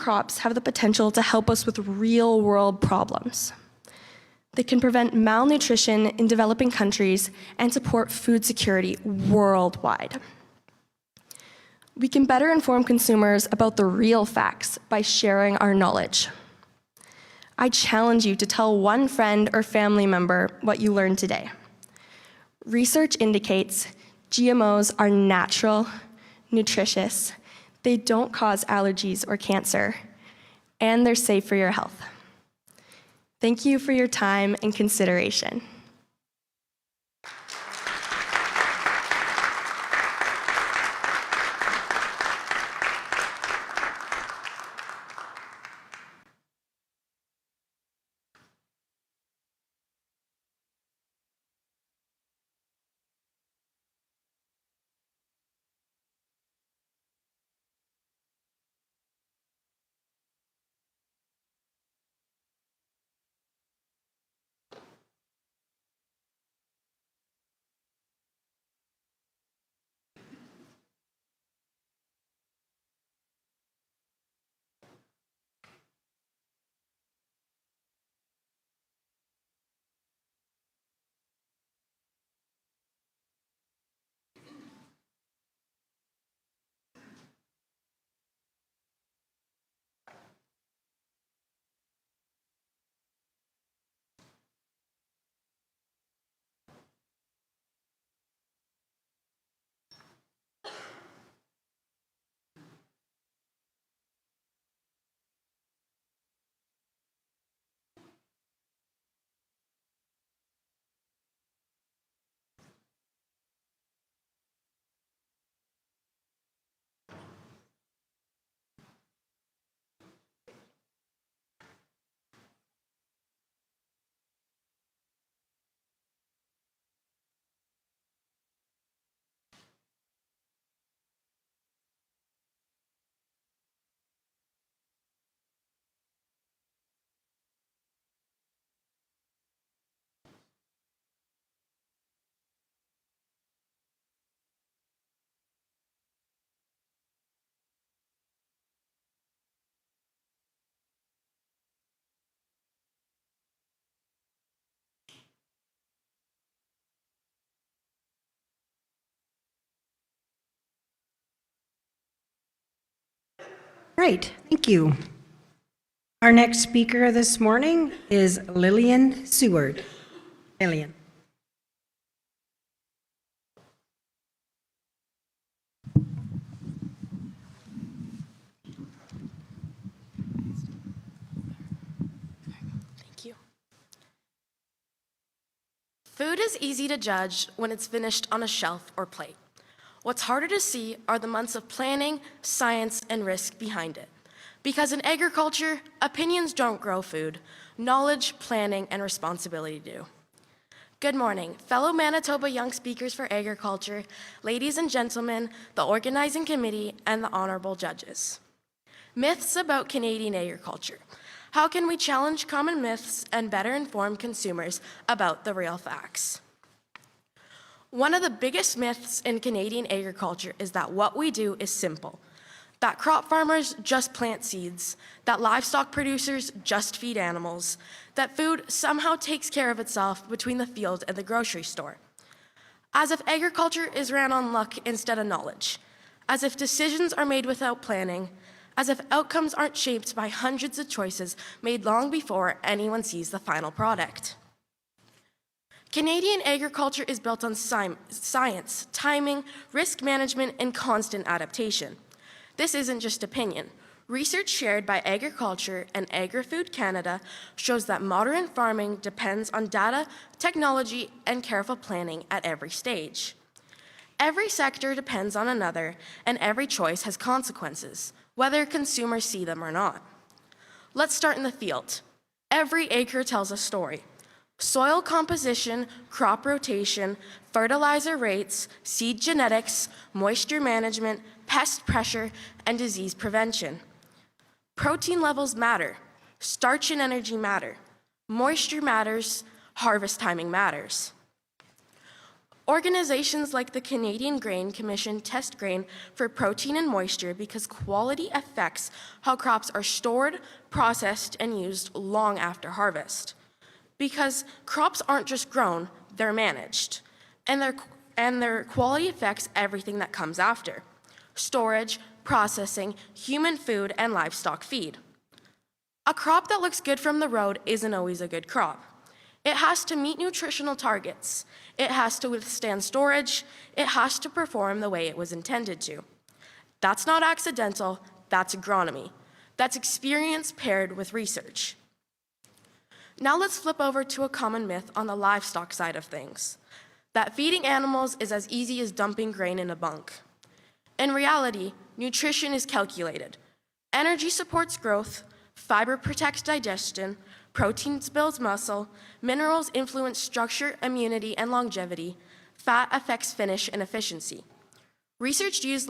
crops have the potential to help us with real-world problems. They can prevent malnutrition in developing countries and support food security worldwide. We can better inform consumers about the real facts by sharing our knowledge. I challenge you to tell one friend or family member what you learned today. Research indicates GMOs are natural, nutritious, they don't cause allergies or cancer, and they're safe for your health. Thank you for your time and consideration. Great, thank you. Our next speaker this morning is Lillian Seward. Lillian. Thank you. Food is easy to judge when it's finished on a shelf or plate. What's harder to see are the months of planning, science, and risk behind it. Because in agriculture, opinions don't grow food. Knowledge, planning, and responsibility do. Good morning, fellow Manitoba Young Speakers for Agriculture, ladies and gentlemen, the organizing committee, and the honorable judges. Myths about Canadian agriculture. How can we challenge common myths and better inform consumers about the real facts? One of the biggest myths in Canadian agriculture is that what we do is simple, that crop farmers just plant seeds, that livestock producers just feed animals, that food somehow takes care of itself between the field and the grocery store. As if agriculture is ran on luck instead of knowledge, as if decisions are made without planning, as if outcomes aren't shaped by hundreds of choices made long before anyone sees the final product. Canadian agriculture is built on science, timing, risk management, and constant adaptation. This isn't just opinion. Research shared by Agriculture and Agri-Food Canada shows that modern farming depends on data, technology, and careful planning at every stage. Every sector depends on another, and every choice has consequences, whether consumers see them or not. Let's start in the field. Every acre tells a story. Soil composition, crop rotation, fertilizer rates, seed genetics, moisture management, pest pressure, and disease prevention. Protein levels matter. Starch and energy matter. Moisture matters. Harvest timing matters. Organizations like the Canadian Grain Commission test grain for protein and moisture because quality affects how crops are stored, processed, and used long after harvest. Because crops aren't just grown, they're managed, and their quality affects everything that comes after: storage, processing, human food, and livestock feed. A crop that looks good from the road isn't always a good crop. It has to meet nutritional targets. It has to withstand storage. It has to perform the way it was intended to. That's not accidental, that's agronomy. That's experience paired with research. Now let's flip over to a common myth on the livestock side of things, that feeding animals is as easy as dumping grain in a bunk. In reality, nutrition is calculated. Energy supports growth, fiber protects digestion, proteins builds muscle, minerals influence structure, immunity, and longevity, fat affects finish and efficiency. Research used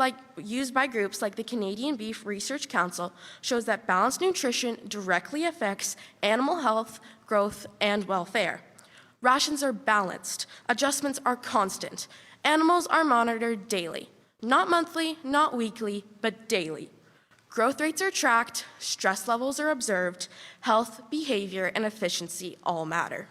by groups like the Canadian Beef Research Council shows that balanced nutrition directly affects animal health, growth, and welfare. Rations are balanced, adjustments are constant, animals are monitored daily, not monthly, not weekly, but daily. Growth rates are tracked, stress levels are observed, health, behavior, and efficiency all matter.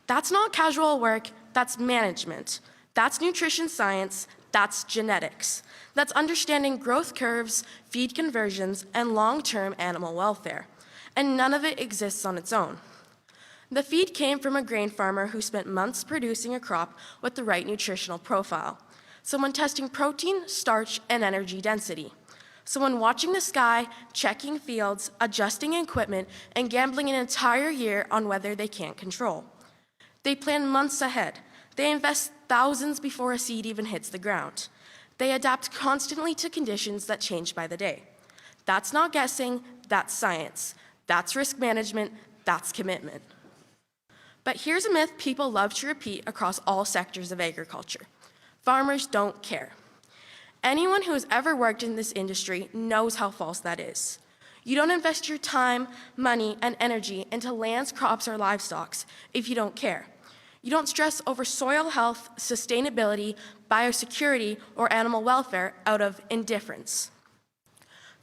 That's not casual work, that's management. That's nutrition science, that's genetics. That's understanding growth curves, feed conversions, and long-term animal welfare. And none of it exists on its own. The feed came from a grain farmer who spent months producing a crop with the right nutritional profile. Someone testing protein, starch, and energy density. Someone watching the sky, checking fields, adjusting equipment, and gambling an entire year on weather they can't control. They plan months ahead. They invest thousands before a seed even hits the ground. They adapt constantly to conditions that change by the day. That's not guessing, that's science. That's risk management, that's commitment. But here's a myth people love to repeat across all sectors of agriculture. Farmers don't care. Anyone who has ever worked in this industry knows how false that is. You don't invest your time, money, and energy into lands, crops, or livestock if you don't care. You don't stress over soil health, sustainability, biosecurity, or animal welfare out of indifference.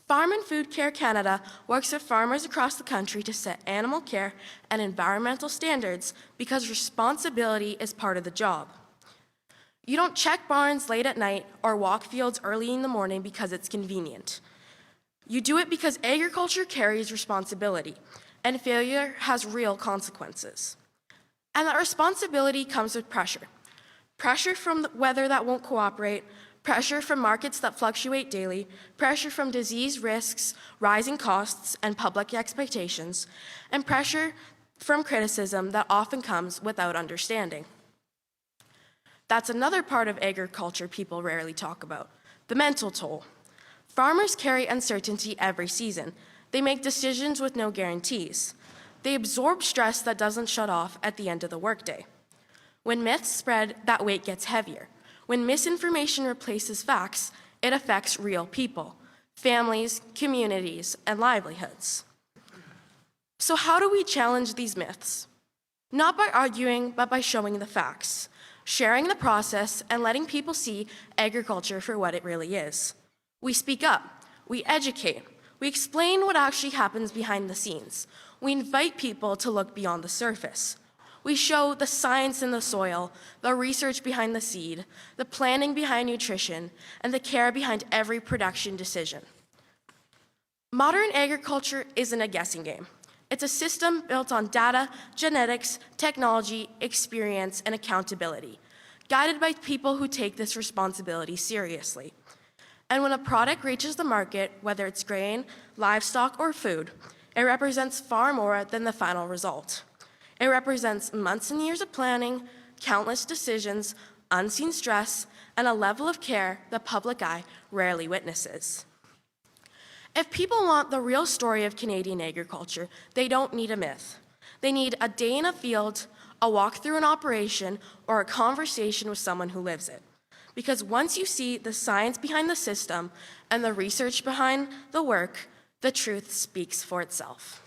Farm and Food Care Canada works with farmers across the country to set animal care and environmental standards because responsibility is part of the job. You don't check barns late at night or walk fields early in the morning because it's convenient. You do it because agriculture carries responsibility, and failure has real consequences. And that responsibility comes with pressure. Pressure from the weather that won't cooperate, pressure from markets that fluctuate daily, pressure from disease risks, rising costs, and public expectations, and pressure from criticism that often comes without understanding. That's another part of agriculture people rarely talk about, the mental toll. Farmers carry uncertainty every season. They make decisions with no guarantees. They absorb stress that doesn't shut off at the end of the workday. When myths spread, that weight gets heavier. When misinformation replaces facts, it affects real people, families, communities, and livelihoods. So how do we challenge these myths? Not by arguing, but by showing the facts, sharing the process, and letting people see agriculture for what it really is. We speak up, we educate, we explain what actually happens behind the scenes. We invite people to look beyond the surface. We show the science in the soil, the research behind the seed, the planning behind nutrition, and the care behind every production decision. Modern agriculture isn't a guessing game. It's a system built on data, genetics, technology, experience, and accountability, guided by people who take this responsibility seriously. And when a product reaches the market, whether it's grain, livestock, or food, it represents far more than the final result. It represents months and years of planning, countless decisions, unseen stress, and a level of care the public eye rarely witnesses. If people want the real story of Canadian agriculture, they don't need a myth. They need a day in a field, a walk through an operation, or a conversation with someone who lives it. Because once you see the science behind the system and the research behind the work, the truth speaks for itself.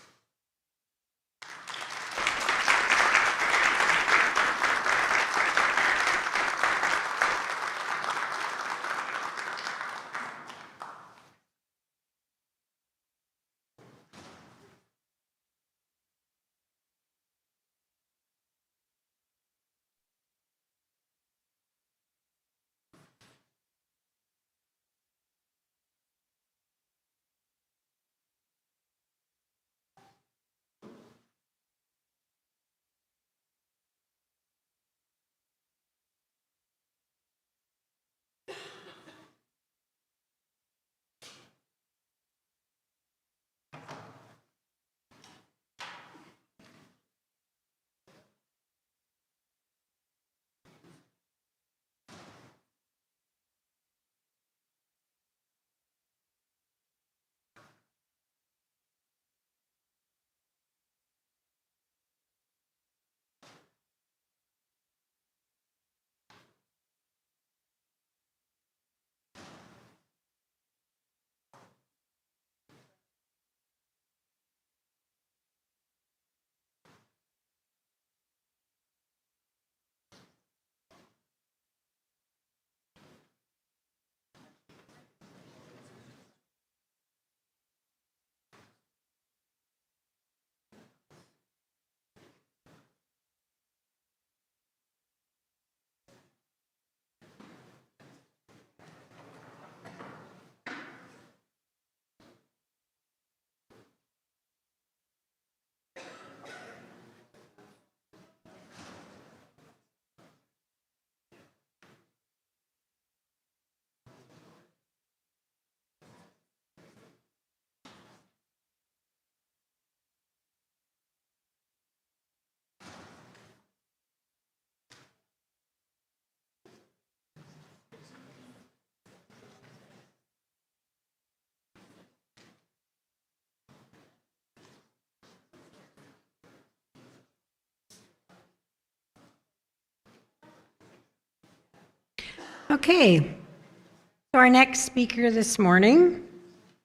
Okay, so our next speaker this morning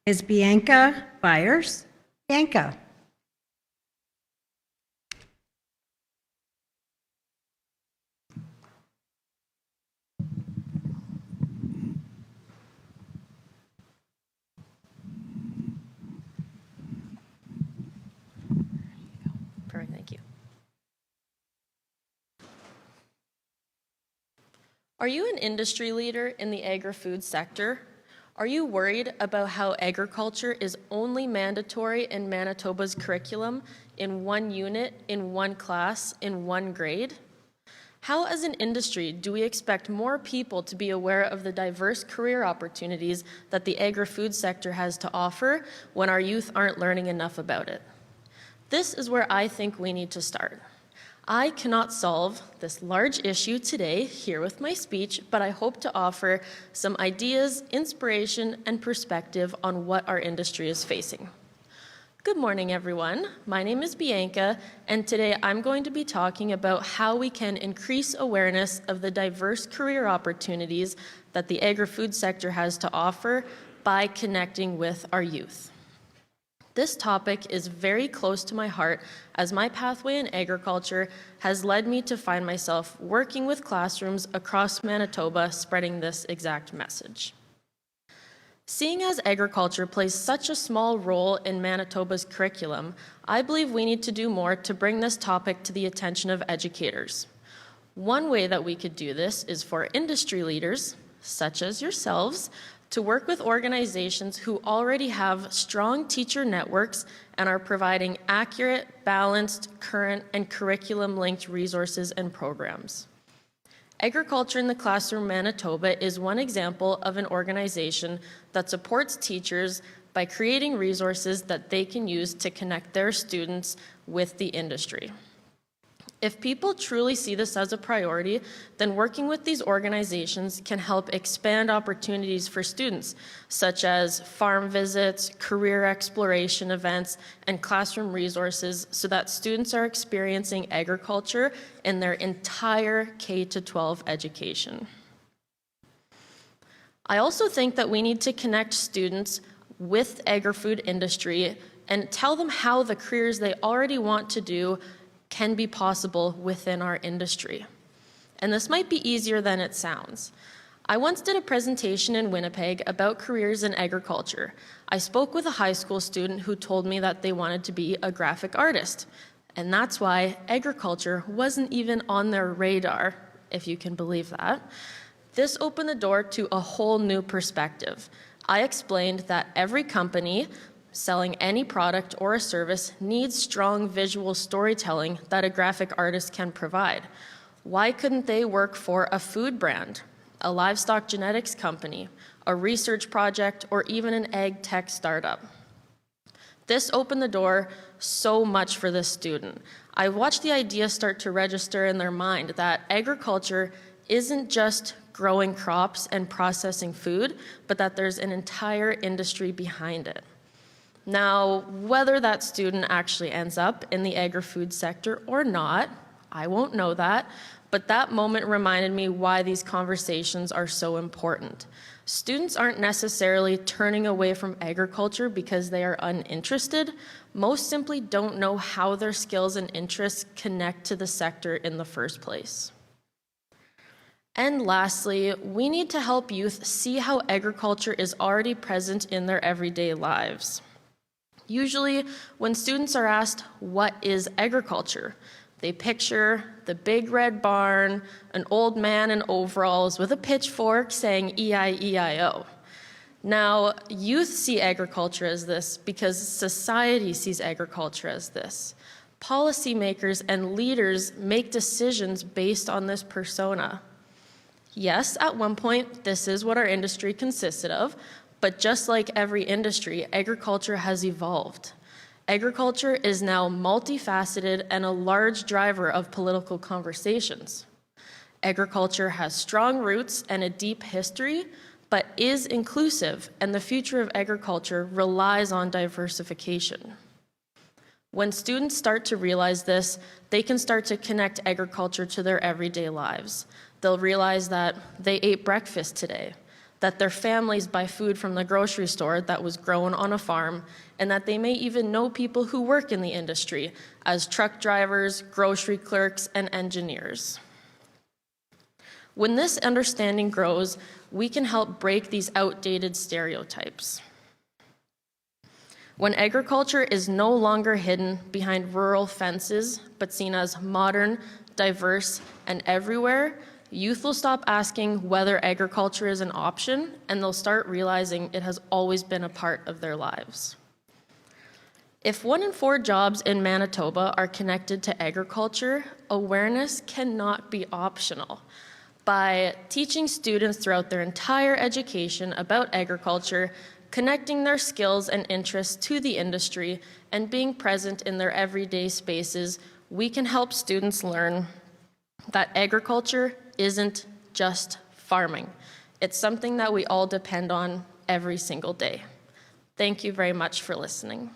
is Bianca Byers. Bianca. Perfect, thank you. Are you an industry leader in the agri-food sector? Are you worried about how agriculture is only mandatory in Manitoba's curriculum in one unit, in one class, in one grade? How, as an industry, do we expect more people to be aware of the diverse career opportunities that the agri-food sector has to offer when our youth aren't learning enough about it? This is where I think we need to start. I cannot solve this large issue today here with my speech, but I hope to offer some ideas, inspiration, and perspective on what our industry is facing. Good morning, everyone. My name is Bianca, and today I'm going to be talking about how we can increase awareness of the diverse career opportunities that the agri-food sector has to offer by connecting with our youth. This topic is very close to my heart as my pathway in agriculture has led me to find myself working with classrooms across Manitoba spreading this exact message. Seeing as agriculture plays such a small role in Manitoba's curriculum, I believe we need to do more to bring this topic to the attention of educators. One way that we could do this is for industry leaders, such as yourselves, to work with organizations who already have strong teacher networks and are providing accurate, balanced, current, and curriculum-linked resources and programs. Agriculture in the Classroom Manitoba is one example of an organization that supports teachers by creating resources that they can use to connect their students with the industry. If people truly see this as a priority, then working with these organizations can help expand opportunities for students, such as farm visits, career exploration events, and classroom resources so that students are experiencing agriculture in their entire K-12 education. I also think that we need to connect students with agri-food industry and tell them how the careers they already want to do can be possible within our industry. And this might be easier than it sounds. I once did a presentation in Winnipeg about careers in agriculture. I spoke with a high school student who told me that they wanted to be a graphic artist. And that's why agriculture wasn't even on their radar, if you can believe that. This opened the door to a whole new perspective. I explained that every company selling any product or a service needs strong visual storytelling that a graphic artist can provide. Why couldn't they work for a food brand, a livestock genetics company, a research project, or even an ag tech startup? This opened the door so much for this student. I watched the idea start to register in their mind that agriculture isn't just growing crops and processing food, but that there's an entire industry behind it. Now, whether that student actually ends up in the agri-food sector or not, I won't know that, but that moment reminded me why these conversations are so important. Students aren't necessarily turning away from agriculture because they are uninterested. Most simply don't know how their skills and interests connect to the sector in the first place. And lastly, we need to help youth see how agriculture is already present in their everyday lives. Usually, when students are asked, what is agriculture? They picture the big red barn, an old man in overalls with a pitchfork saying E-I-E-I-O. Now, youth see agriculture as this because society sees agriculture as this. Policymakers and leaders make decisions based on this persona. Yes, at one point, this is what our industry consisted of, but just like every industry, agriculture has evolved. Agriculture is now multifaceted and a large driver of political conversations. Agriculture has strong roots and a deep history, but is inclusive, and the future of agriculture relies on diversification. When students start to realize this, they can start to connect agriculture to their everyday lives. They'll realize that they ate breakfast today, that their families buy food from the grocery store that was grown on a farm, and that they may even know people who work in the industry as truck drivers, grocery clerks, and engineers. When this understanding grows, we can help break these outdated stereotypes. When agriculture is no longer hidden behind rural fences, but seen as modern, diverse, and everywhere, youth will stop asking whether agriculture is an option, and they'll start realizing it has always been a part of their lives. If 1 in 4 jobs in Manitoba are connected to agriculture, awareness cannot be optional. By teaching students throughout their entire education about agriculture, connecting their skills and interests to the industry, and being present in their everyday spaces, we can help students learn that agriculture isn't just farming. It's something that we all depend on every single day. Thank you very much for listening.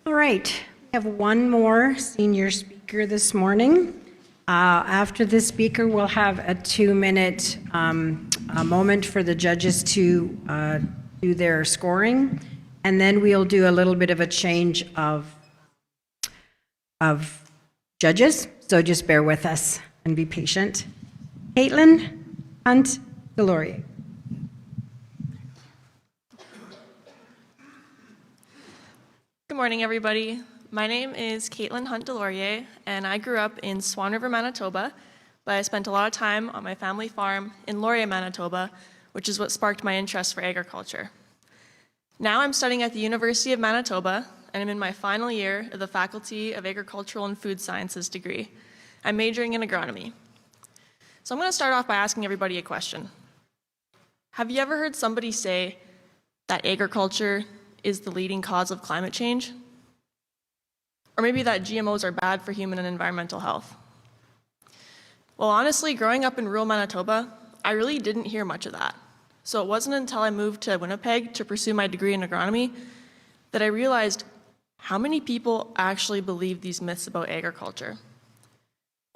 All right, we have one more senior speaker this morning. After this speaker, we'll have a 2-minute moment for the judges to do their scoring, and then we'll do a little bit of a change of judges, so just bear with us and be patient. Caitlin Hunt Delorier. Good morning, everybody. My name is Caitlin Hunt Delorier, and I grew up in Swan River, Manitoba, but I spent a lot of time on my family farm in Laurier, Manitoba, which is what sparked my interest for agriculture. Now I'm studying at the University of Manitoba, and I'm in my final year of the Faculty of Agricultural and Food Sciences degree. I'm majoring in agronomy. So I'm going to start off by asking everybody a question. Have you ever heard somebody say that agriculture is the leading cause of climate change? Or maybe that GMOs are bad for human and environmental health? Well, honestly, growing up in rural Manitoba, I really didn't hear much of that. So it wasn't until I moved to Winnipeg to pursue my degree in agronomy that I realized how many people actually believe these myths about agriculture.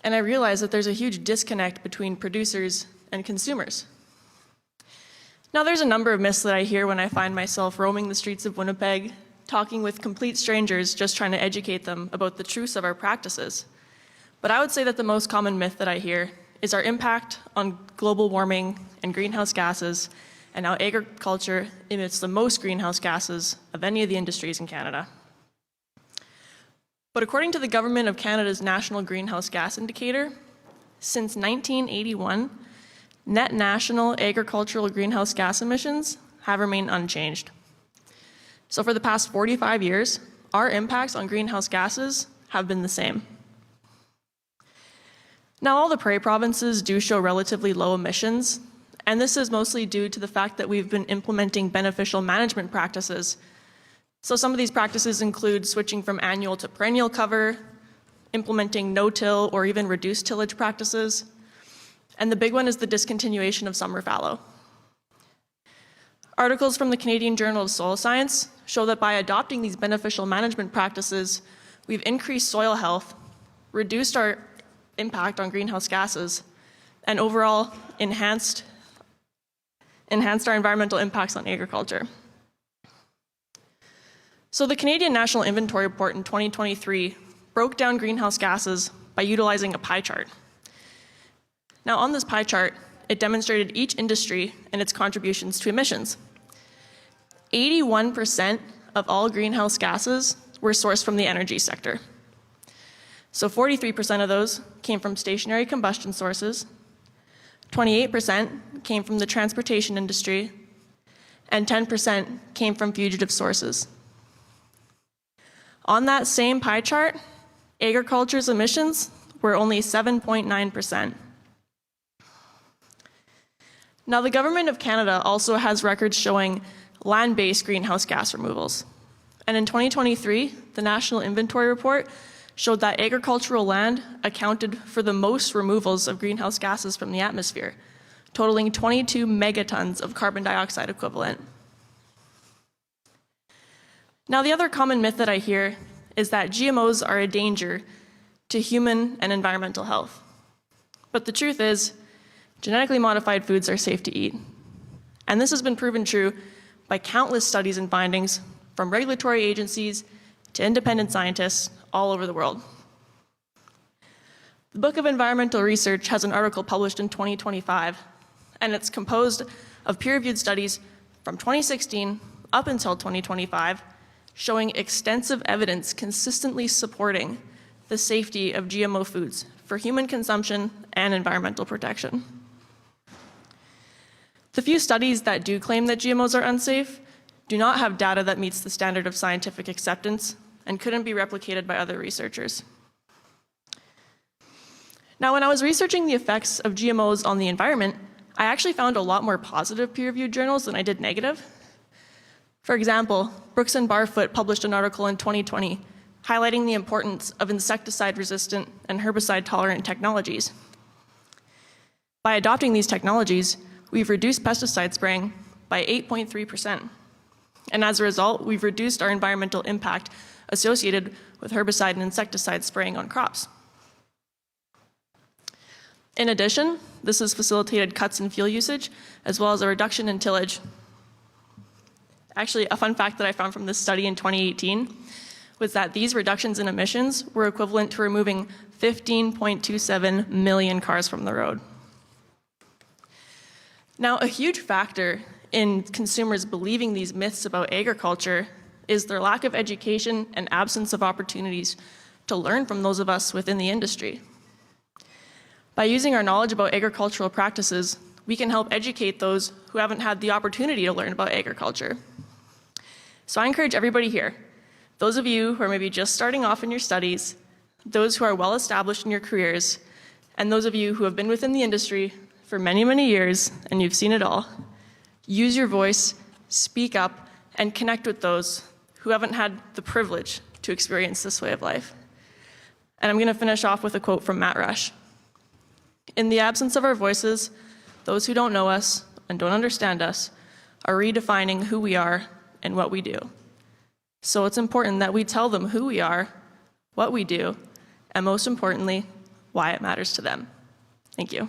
And I realized that there's a huge disconnect between producers and consumers. Now, there's a number of myths that I hear when I find myself roaming the streets of Winnipeg, talking with complete strangers just trying to educate them about the truths of our practices. But I would say that the most common myth that I hear is our impact on global warming and greenhouse gases, and how agriculture emits the most greenhouse gases of any of the industries in Canada. But according to the Government of Canada's National Greenhouse Gas Indicator, since 1981, net national agricultural greenhouse gas emissions have remained unchanged. So for the past 45 years, our impacts on greenhouse gases have been the same. Now, all the prairie provinces do show relatively low emissions, and this is mostly due to the fact that we've been implementing beneficial management practices. So some of these practices include switching from annual to perennial cover, implementing no-till or even reduced tillage practices, and the big one is the discontinuation of summer fallow. Articles from the Canadian Journal of Soil Science show that by adopting these beneficial management practices, we've increased soil health, reduced our impact on greenhouse gases, and overall enhanced our environmental impacts on agriculture. So the Canadian National Inventory Report in 2023 broke down greenhouse gases by utilizing a pie chart. Now on this pie chart, it demonstrated each industry and its contributions to emissions. 81% of all greenhouse gases were sourced from the energy sector. So 43% of those came from stationary combustion sources, 28% came from the transportation industry, and 10% came from fugitive sources. On that same pie chart, agriculture's emissions were only 7.9%. Now, the Government of Canada also has records showing land-based greenhouse gas removals. And in 2023, the National Inventory Report showed that agricultural land accounted for the most removals of greenhouse gases from the atmosphere, totaling 22 megatons of carbon dioxide equivalent. Now, the other common myth that I hear is that GMOs are a danger to human and environmental health. But the truth is, genetically modified foods are safe to eat. And this has been proven true by countless studies and findings from regulatory agencies to independent scientists all over the world. The Book of Environmental Research has an article published in 2025, and it's composed of peer-reviewed studies from 2016 up until 2025, showing extensive evidence consistently supporting the safety of GMO foods for human consumption and environmental protection. The few studies that do claim that GMOs are unsafe do not have data that meets the standard of scientific acceptance and couldn't be replicated by other researchers. Now, when I was researching the effects of GMOs on the environment, I actually found a lot more positive peer-reviewed journals than I did negative. For example, Brooks and Barfoot published an article in 2020 highlighting the importance of insecticide-resistant and herbicide-tolerant technologies. By adopting these technologies, we've reduced pesticide spraying by 8.3%. And as a result, we've reduced our environmental impact associated with herbicide and insecticide spraying on crops. In addition, this has facilitated cuts in fuel usage, as well as a reduction in tillage. Actually, a fun fact that I found from this study in 2018 was that these reductions in emissions were equivalent to removing 15.27 million cars from the road. Now, a huge factor in consumers believing these myths about agriculture is their lack of education and absence of opportunities to learn from those of us within the industry. By using our knowledge about agricultural practices, we can help educate those who haven't had the opportunity to learn about agriculture. So I encourage everybody here, those of you who are maybe just starting off in your studies, those who are well established in your careers, and those of you who have been within the industry for many, many years and you've seen it all, use your voice, speak up, and connect with those who haven't had the privilege to experience this way of life. And I'm going to finish off with a quote from Matt Rush. In the absence of our voices, those who don't know us and don't understand us are redefining who we are and what we do. So it's important that we tell them who we are, what we do, and most importantly, why it matters to them. Thank you.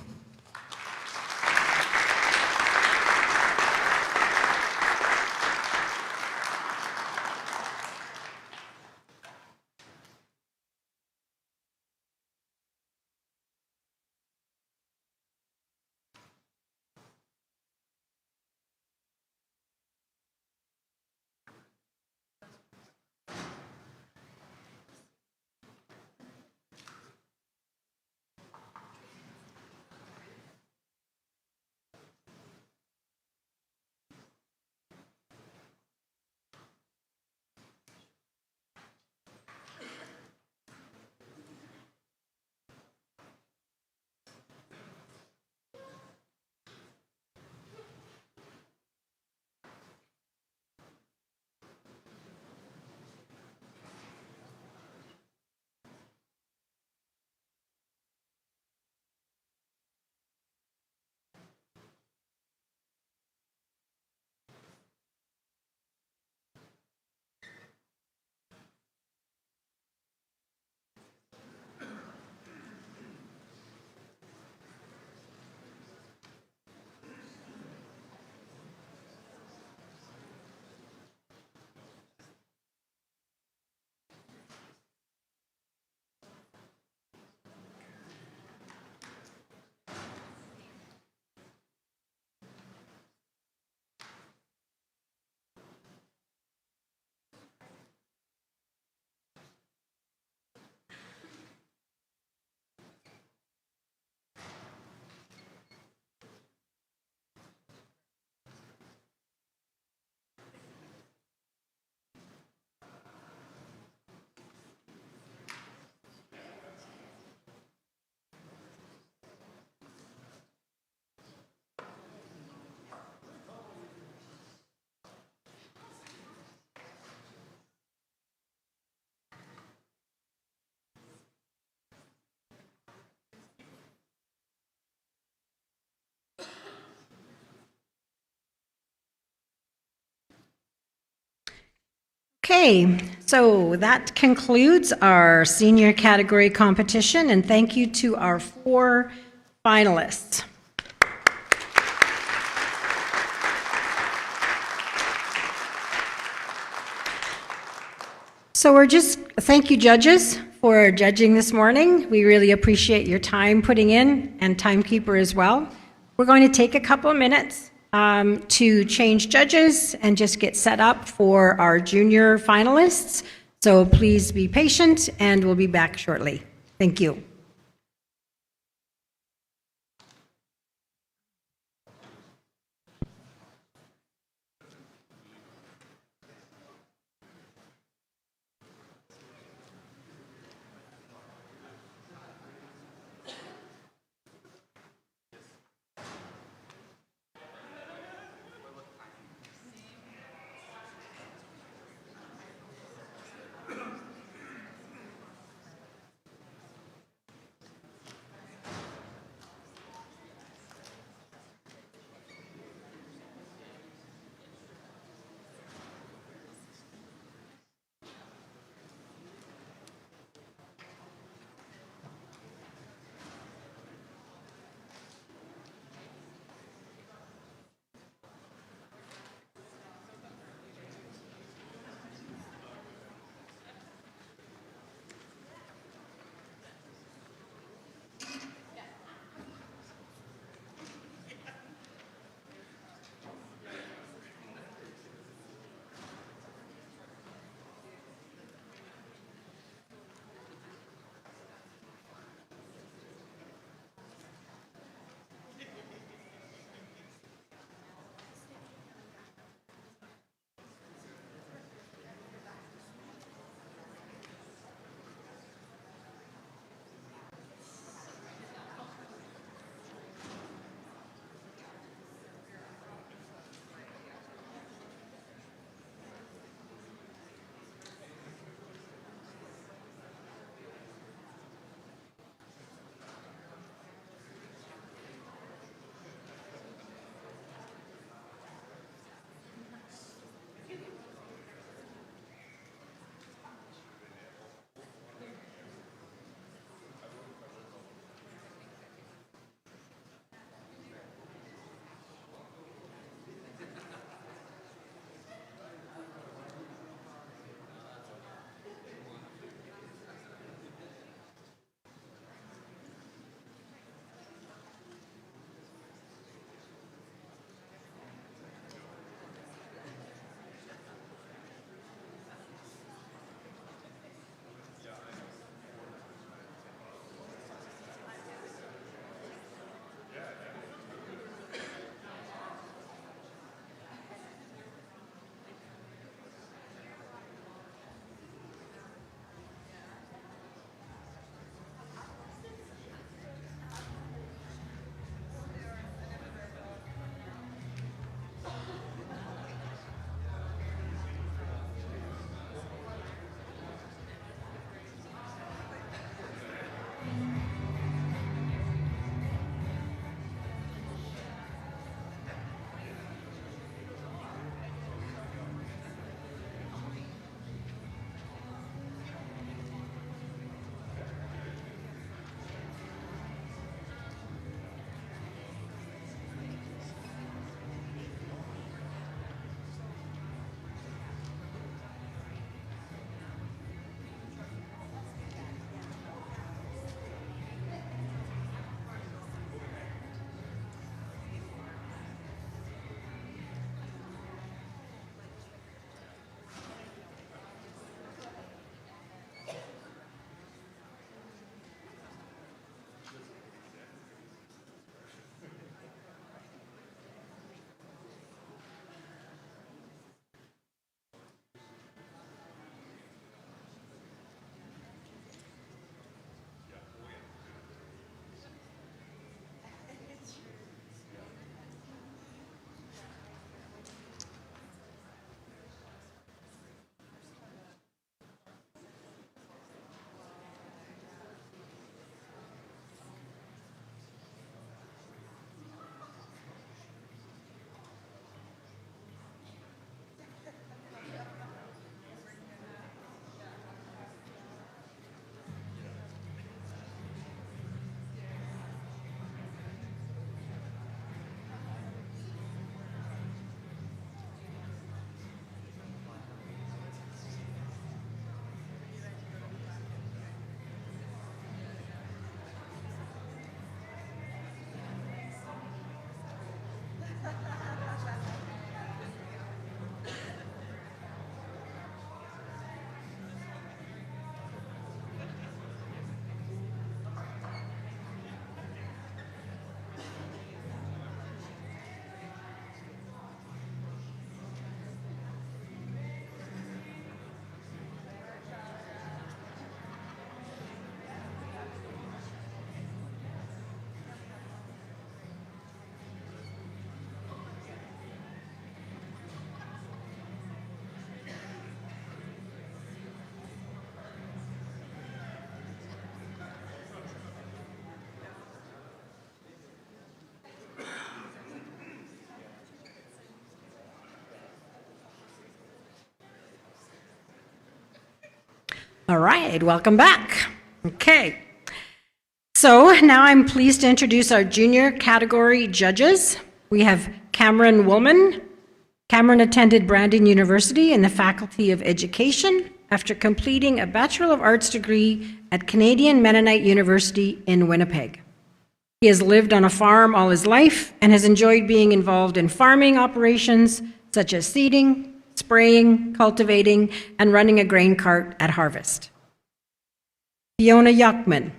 Okay, so that concludes our senior category competition, and thank you to our 4 finalists. Thank you, judges, for judging this morning. We really appreciate your time putting in, and timekeeper as well. We're going to take a couple of minutes to change judges and just get set up for our junior finalists. So please be patient, and we'll be back shortly. Thank you. All right, welcome back. Okay. So now I'm pleased to introduce our junior category judges. We have Cameron Woolman. Cameron attended Brandon University in the Faculty of Education after completing a Bachelor of Arts degree at Canadian Mennonite University in Winnipeg. He has lived on a farm all his life and has enjoyed being involved in farming operations such as seeding, spraying, cultivating, and running a grain cart at harvest. Fiona Yuckman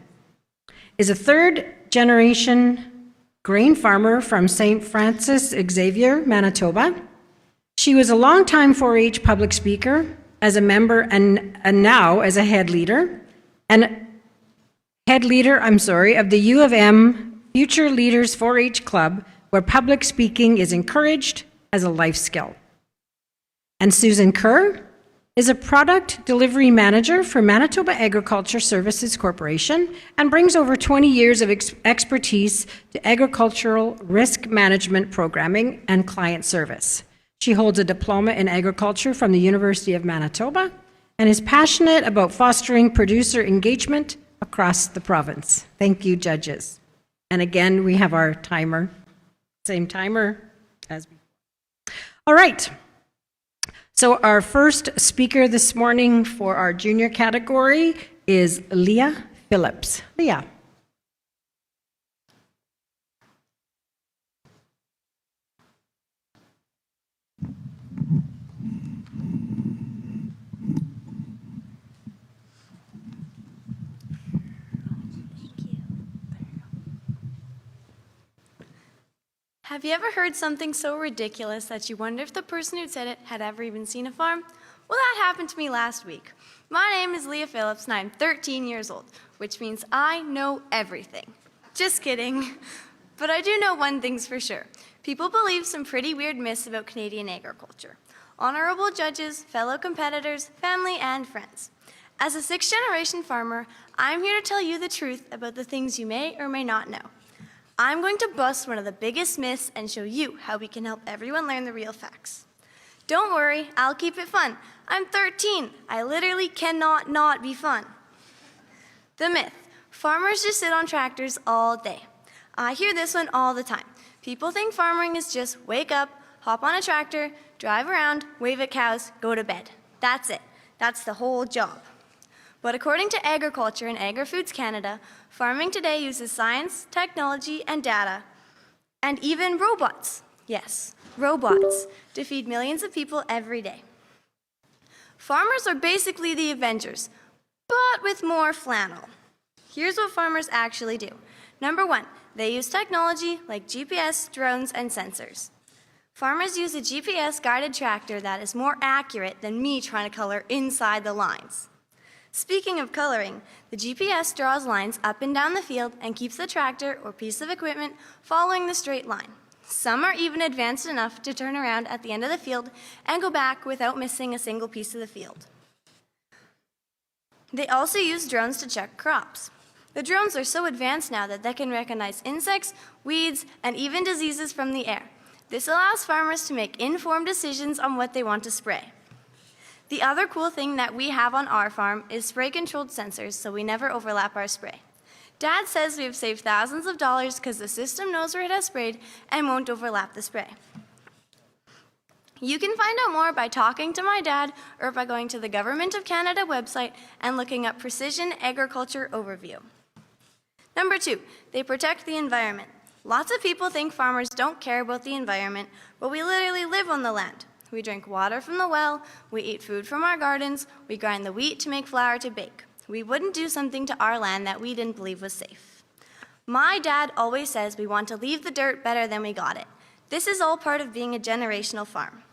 is a third-generation grain farmer from St. Francis Xavier, Manitoba. She was a longtime 4-H public speaker, as a member and now as a head leader of the U of M Future Leaders 4-H Club, where public speaking is encouraged as a life skill. And Susan Kerr is a product delivery manager for Manitoba Agriculture Services Corporation and brings over 20 years of expertise to agricultural risk management programming and client service. She holds a diploma in agriculture from the University of Manitoba and is passionate about fostering producer engagement across the province. Thank you, judges. And again, we have our timer, same timer as before. All right. So our first speaker this morning for our junior category is Leah Phillips. Leah. Have you ever heard something so ridiculous that you wonder if the person who said it had ever even seen a farm? Well, that happened to me last week. My name is Leah Phillips and I'm 13 years old, which means I know everything. Just kidding. But I do know one thing's for sure. People believe some pretty weird myths about Canadian agriculture. Honorable judges, fellow competitors, family, and friends. As a 6th-generation farmer, I'm here to tell you the truth about the things you may or may not know. I'm going to bust one of the biggest myths and show you how we can help everyone learn the real facts. Don't worry, I'll keep it fun. I'm 13. I literally cannot not be fun. The myth: farmers just sit on tractors all day. I hear this one all the time. People think farming is just wake up, hop on a tractor, drive around, wave at cows, go to bed. That's it. That's the whole job. But according to Agriculture and Agri-Foods Canada, farming today uses science, technology, and data, and even robots. Yes, robots, to feed millions of people every day. Farmers are basically the Avengers, but with more flannel. Here's what farmers actually do. Number 1, they use technology like GPS, drones, and sensors. Farmers use a GPS-guided tractor that is more accurate than me trying to color inside the lines. Speaking of coloring, the GPS draws lines up and down the field and keeps the tractor or piece of equipment following the straight line. Some are even advanced enough to turn around at the end of the field and go back without missing a single piece of the field. They also use drones to check crops. The drones are so advanced now that they can recognize insects, weeds, and even diseases from the air. This allows farmers to make informed decisions on what they want to spray. The other cool thing that we have on our farm is spray-controlled sensors, so we never overlap our spray. Dad says we have saved thousands of dollars because the system knows where it has sprayed and won't overlap the spray. You can find out more by talking to my dad or by going to the Government of Canada website and looking up Precision Agriculture Overview. Number 2, they protect the environment. Lots of people think farmers don't care about the environment, but we literally live on the land. We drink water from the well, we eat food from our gardens, we grind the wheat to make flour to bake. We wouldn't do something to our land that we didn't believe was safe. My dad always says we want to leave the dirt better than we got it. This is all part of being a generational farm.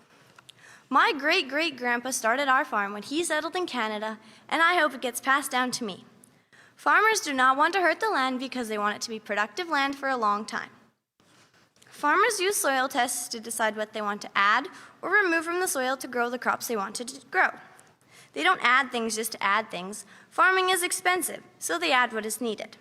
My great-great-grandpa started our farm when he settled in Canada, and I hope it gets passed down to me. Farmers do not want to hurt the land because they want it to be productive land for a long time. Farmers use soil tests to decide what they want to add or remove from the soil to grow the crops they want to grow. They don't add things just to add things. Farming is expensive, so they add what is needed.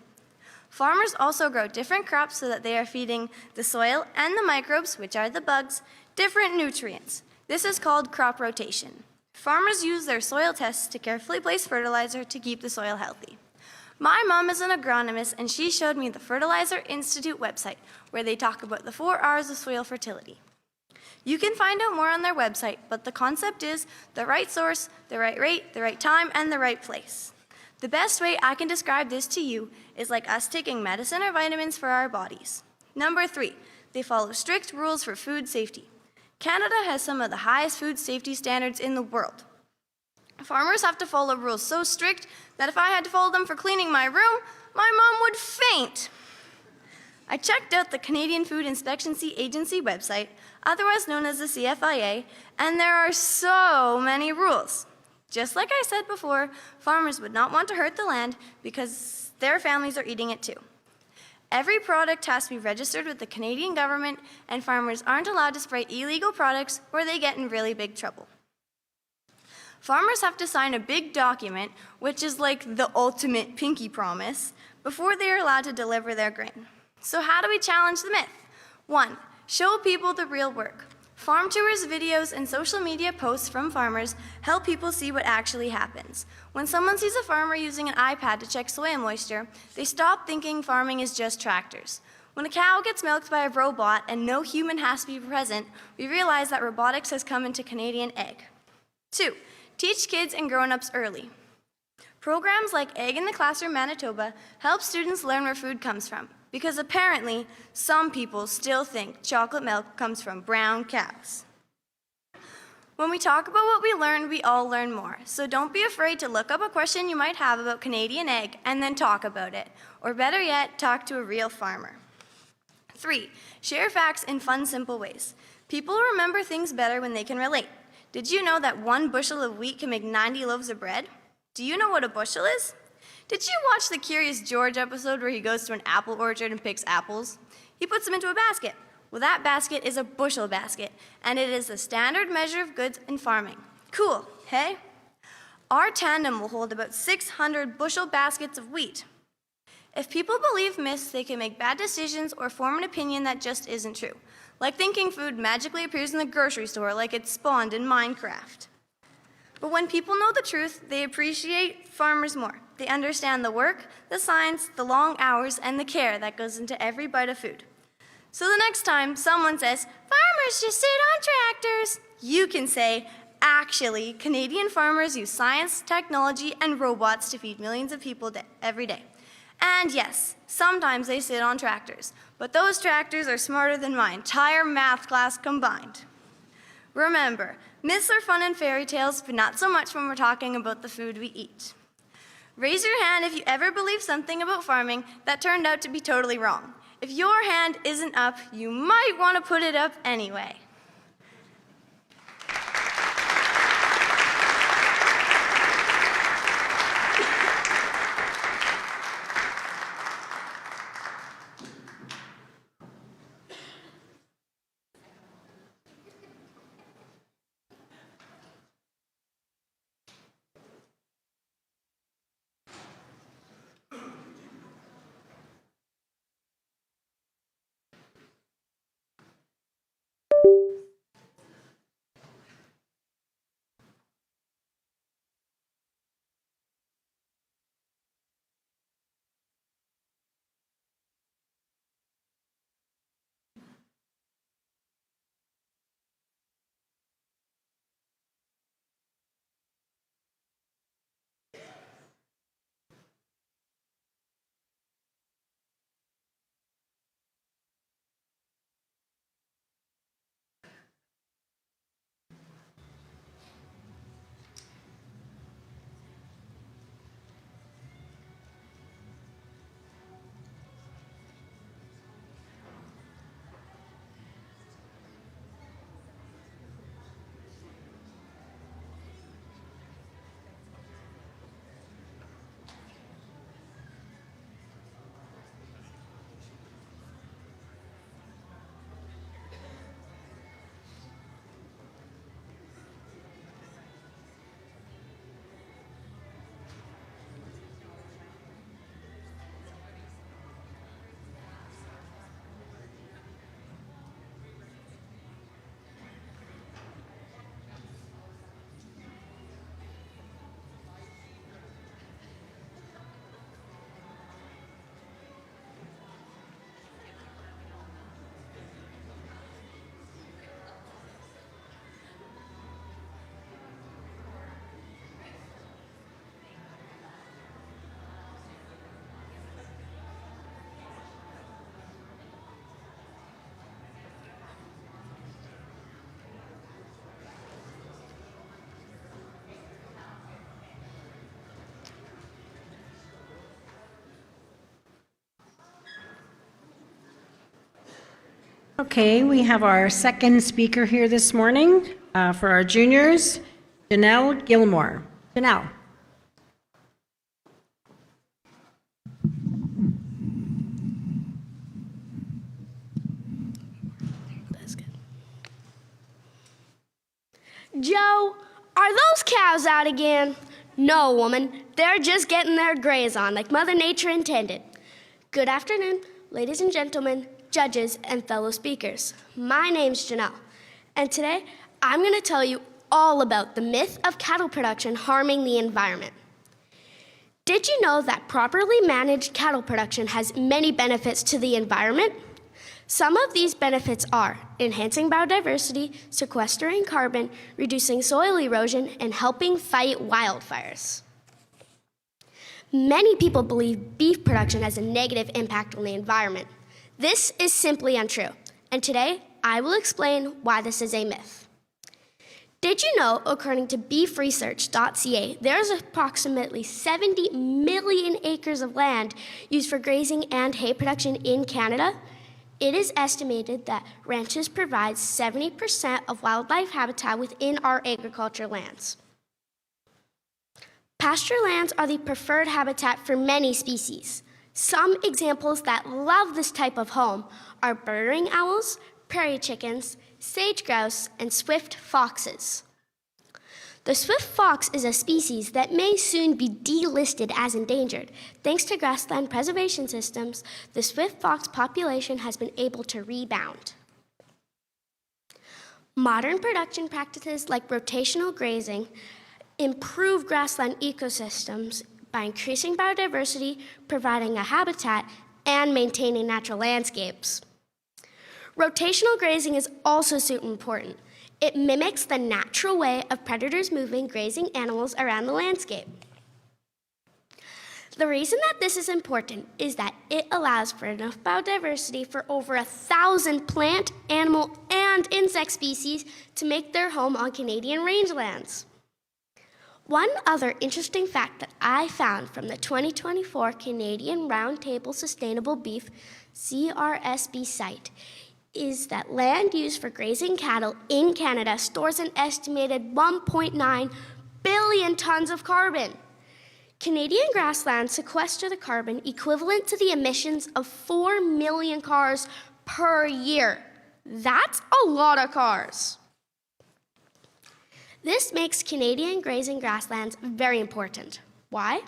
Farmers also grow different crops so that they are feeding the soil and the microbes, which are the bugs, different nutrients. This is called crop rotation. Farmers use their soil tests to carefully place fertilizer to keep the soil healthy. My mom is an agronomist, and she showed me the Fertilizer Institute website, where they talk about the 4 R's of soil fertility. You can find out more on their website, but the concept is the right source, the right rate, the right time, and the right place. The best way I can describe this to you is like us taking medicine or vitamins for our bodies. Number 3, they follow strict rules for food safety. Canada has some of the highest food safety standards in the world. Farmers have to follow rules so strict that if I had to follow them for cleaning my room, my mom would faint. I checked out the Canadian Food Inspection Agency website, otherwise known as the CFIA, and there are so many rules. Just like I said before, farmers would not want to hurt the land because their families are eating it too. Every product has to be registered with the Canadian government, and farmers aren't allowed to spray illegal products or they get in really big trouble. Farmers have to sign a big document, which is like the ultimate pinky promise, before they are allowed to deliver their grain. So how do we challenge the myth? 1, show people the real work. Farm tours, videos, and social media posts from farmers help people see what actually happens. When someone sees a farmer using an iPad to check soil moisture, they stop thinking farming is just tractors. When a cow gets milked by a robot and no human has to be present, we realize that robotics has come into Canadian ag. 2, teach kids and grown-ups early. Programs like Egg in the Classroom Manitoba help students learn where food comes from, because apparently some people still think chocolate milk comes from brown cows. When we talk about what we learn, we all learn more. So don't be afraid to look up a question you might have about Canadian egg and then talk about it. Or better yet, talk to a real farmer. 3, share facts in fun, simple ways. People remember things better when they can relate. Did you know that 1 bushel of wheat can make 90 loaves of bread? Do you know what a bushel is? Did you watch the Curious George episode where he goes to an apple orchard and picks apples? He puts them into a basket. Well, that basket is a bushel basket, and it is the standard measure of goods in farming. Cool, hey? Our tandem will hold about 600 bushel baskets of wheat. If people believe myths, they can make bad decisions or form an opinion that just isn't true, like thinking food magically appears in the grocery store like it's spawned in Minecraft. But when people know the truth, they appreciate farmers more. They understand the work, the science, the long hours, and the care that goes into every bite of food. So the next time someone says, farmers just sit on tractors, you can say, actually, Canadian farmers use science, technology, and robots to feed millions of people every day. And yes, sometimes they sit on tractors, but those tractors are smarter than my entire math class combined. Remember, myths are fun in fairy tales, but not so much when we're talking about the food we eat. Raise your hand if you ever believed something about farming that turned out to be totally wrong. If your hand isn't up, you might want to put it up anyway. Okay, we have our second speaker here this morning for our juniors, Janelle Gilmore. Janelle. That's good. Joe, are those cows out again? No, woman. They're just getting their graze on like Mother Nature intended. Good afternoon, ladies and gentlemen, judges, and fellow speakers. My name's Janelle, and today I'm going to tell you all about the myth of cattle production harming the environment. Did you know that properly managed cattle production has many benefits to the environment? Some of these benefits are enhancing biodiversity, sequestering carbon, reducing soil erosion, and helping fight wildfires. Many people believe beef production has a negative impact on the environment. This is simply untrue, and today I will explain why this is a myth. Did you know, according to beefresearch.ca, there is approximately 70 million acres of land used for grazing and hay production in Canada? It is estimated that ranches provide 70% of wildlife habitat within our agriculture lands. Pasture lands are the preferred habitat for many species. Some examples that love this type of home are burrowing owls, prairie chickens, sage grouse, and swift foxes. The swift fox is a species that may soon be delisted as endangered. Thanks to grassland preservation systems, the swift fox population has been able to rebound. Modern production practices like rotational grazing improve grassland ecosystems by increasing biodiversity, providing a habitat, and maintaining natural landscapes. Rotational grazing is also super important. It mimics the natural way of predators moving grazing animals around the landscape. The reason that this is important is that it allows for enough biodiversity for over 1,000 plant, animal, and insect species to make their home on Canadian rangelands. One other interesting fact that I found from the 2024 Canadian Roundtable Sustainable Beef CRSB site is that land used for grazing cattle in Canada stores an estimated 1.9 billion tons of carbon. Canadian grasslands sequester the carbon equivalent to the emissions of 4 million cars per year. That's a lot of cars. This makes Canadian grazing grasslands very important. Why?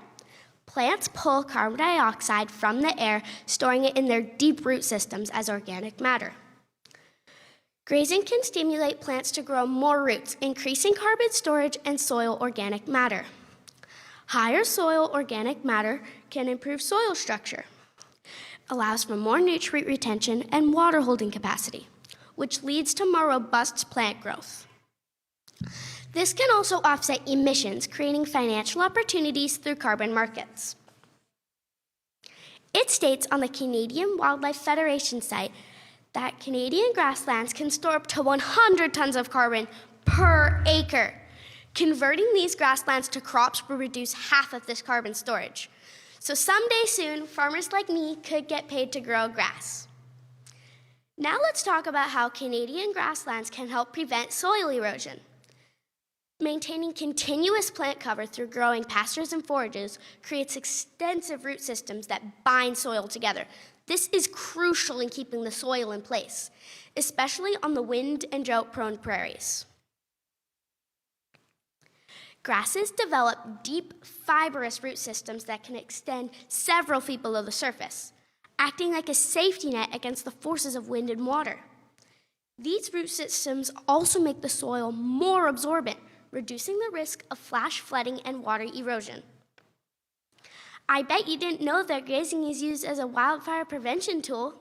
Plants pull carbon dioxide from the air, storing it in their deep root systems as organic matter. Grazing can stimulate plants to grow more roots, increasing carbon storage and soil organic matter. Higher soil organic matter can improve soil structure, allows for more nutrient retention and water holding capacity, which leads to more robust plant growth. This can also offset emissions, creating financial opportunities through carbon markets. It states on the Canadian Wildlife Federation site that Canadian grasslands can store up to 100 tons of carbon per acre. Converting these grasslands to crops will reduce half of this carbon storage. So someday soon, farmers like me could get paid to grow grass. Now let's talk about how Canadian grasslands can help prevent soil erosion. Maintaining continuous plant cover through growing pastures and forages creates extensive root systems that bind soil together. This is crucial in keeping the soil in place, especially on the wind and drought-prone prairies. Grasses develop deep, fibrous root systems that can extend several feet below the surface, acting like a safety net against the forces of wind and water. These root systems also make the soil more absorbent, reducing the risk of flash flooding and water erosion. I bet you didn't know that grazing is used as a wildfire prevention tool.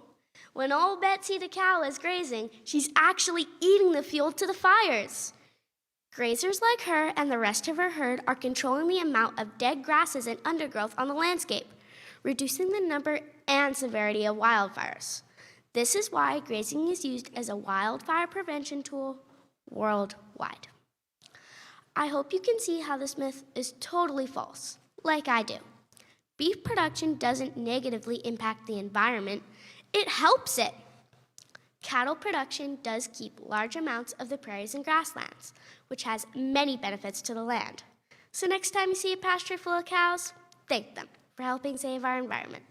When old Betsy the cow is grazing, she's actually eating the fuel to the fires. Grazers like her and the rest of her herd are controlling the amount of dead grasses and undergrowth on the landscape, reducing the number and severity of wildfires. This is why grazing is used as a wildfire prevention tool worldwide. I hope you can see how this myth is totally false, like I do. Beef production doesn't negatively impact the environment, it helps it. Cattle production does keep large amounts of the prairies and grasslands, which has many benefits to the land. So next time you see a pasture full of cows, thank them for helping save our environment.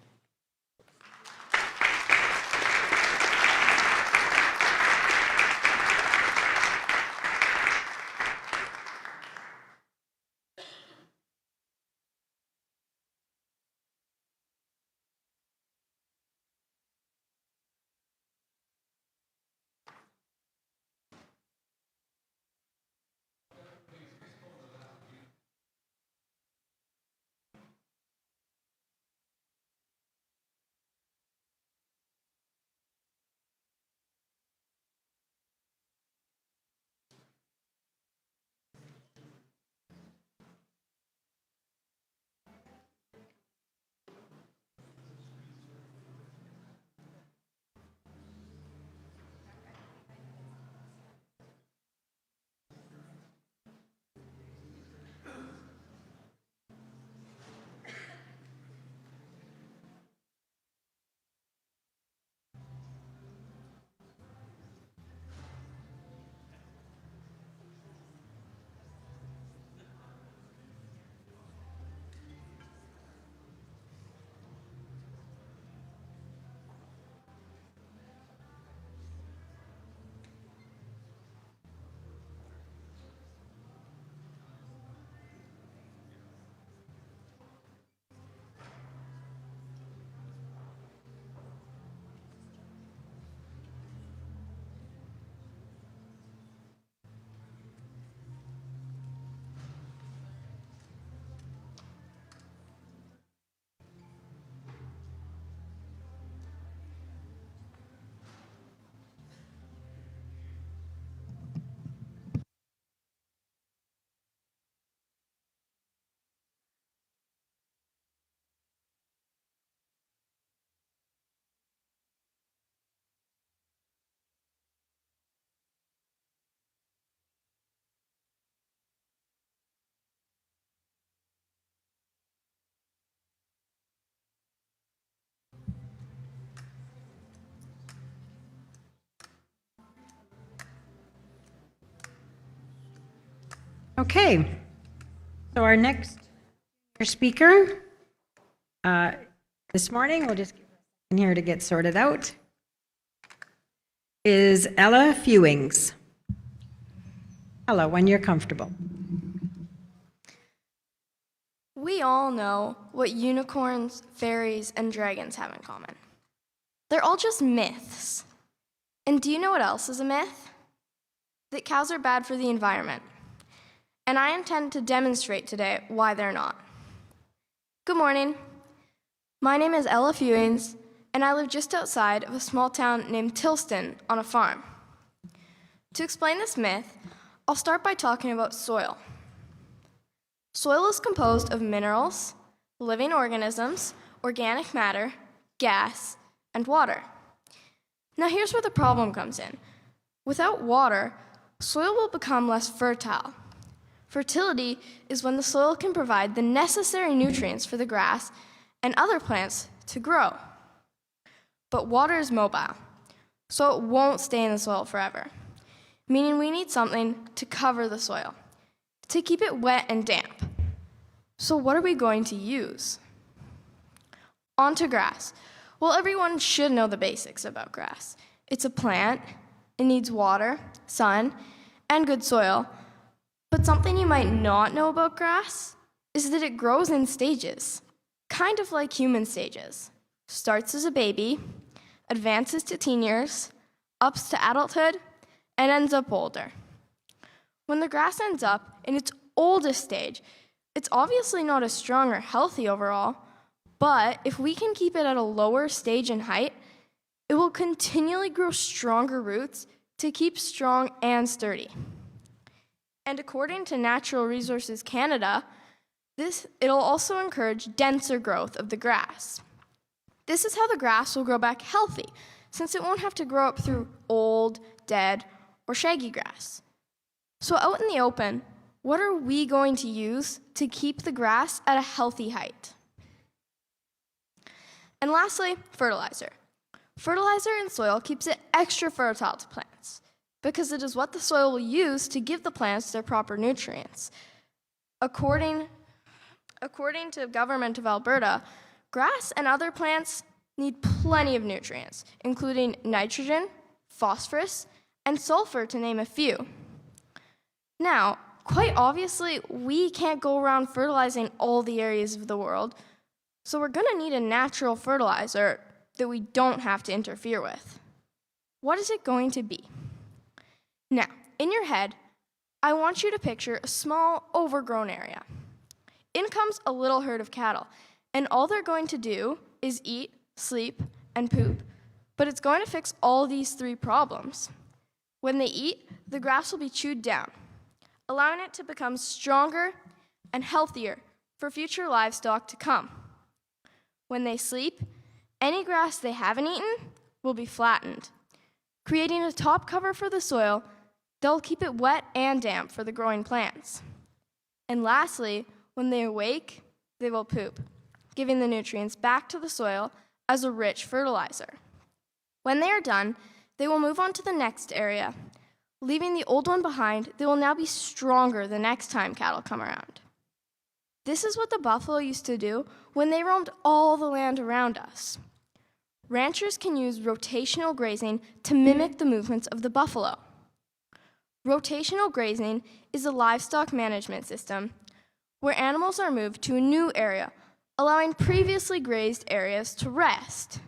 Okay, so our next speaker this morning, we'll just get in here to get sorted out, is Ella Fewings. Hello, when you're comfortable. We all know what unicorns, fairies, and dragons have in common. They're all just myths. And do you know what else is a myth? That cows are bad for the environment. And I intend to demonstrate today why they're not. Good morning. My name is Ella Fewings, and I live just outside of a small town named Tilston on a farm. To explain this myth, I'll start by talking about soil. Soil is composed of minerals, living organisms, organic matter, gas, and water. Now here's where the problem comes in. Without water, soil will become less fertile. Fertility is when the soil can provide the necessary nutrients for the grass and other plants to grow. But water is mobile, so it won't stay in the soil forever, meaning we need something to cover the soil, to keep it wet and damp. So what are we going to use? On to grass. Well, everyone should know the basics about grass. It's a plant, it needs water, sun, and good soil. But something you might not know about grass is that it grows in stages, kind of like human stages. Starts as a baby, advances to teen years, ups to adulthood, and ends up older. When the grass ends up in its oldest stage, it's obviously not as strong or healthy overall, but if we can keep it at a lower stage in height, it will continually grow stronger roots to keep strong and sturdy. And according to Natural Resources Canada, it'll also encourage denser growth of the grass. This is how the grass will grow back healthy, since it won't have to grow up through old, dead, or shaggy grass. So out in the open, what are we going to use to keep the grass at a healthy height? And lastly, fertilizer. Fertilizer in soil keeps it extra fertile to plants because it is what the soil will use to give the plants their proper nutrients. According to Government of Alberta, grass and other plants need plenty of nutrients, including nitrogen, phosphorus, and sulfur, to name a few. Now, quite obviously, we can't go around fertilizing all the areas of the world, so we're going to need a natural fertilizer that we don't have to interfere with. What is it going to be? Now, in your head, I want you to picture a small, overgrown area. In comes a little herd of cattle, and all they're going to do is eat, sleep, and poop. But it's going to fix all these three problems. When they eat, the grass will be chewed down, allowing it to become stronger and healthier for future livestock to come. When they sleep, any grass they haven't eaten will be flattened, creating a top cover for the soil that will keep it wet and damp for the growing plants. And lastly, when they awake, they will poop, giving the nutrients back to the soil as a rich fertilizer. When they are done, they will move on to the next area. Leaving the old one behind, they will now be stronger the next time cattle come around. This is what the buffalo used to do when they roamed all the land around us. Ranchers can use rotational grazing to mimic the movements of the buffalo. Rotational grazing is a livestock management system where animals are moved to a new area, allowing previously grazed areas to rest.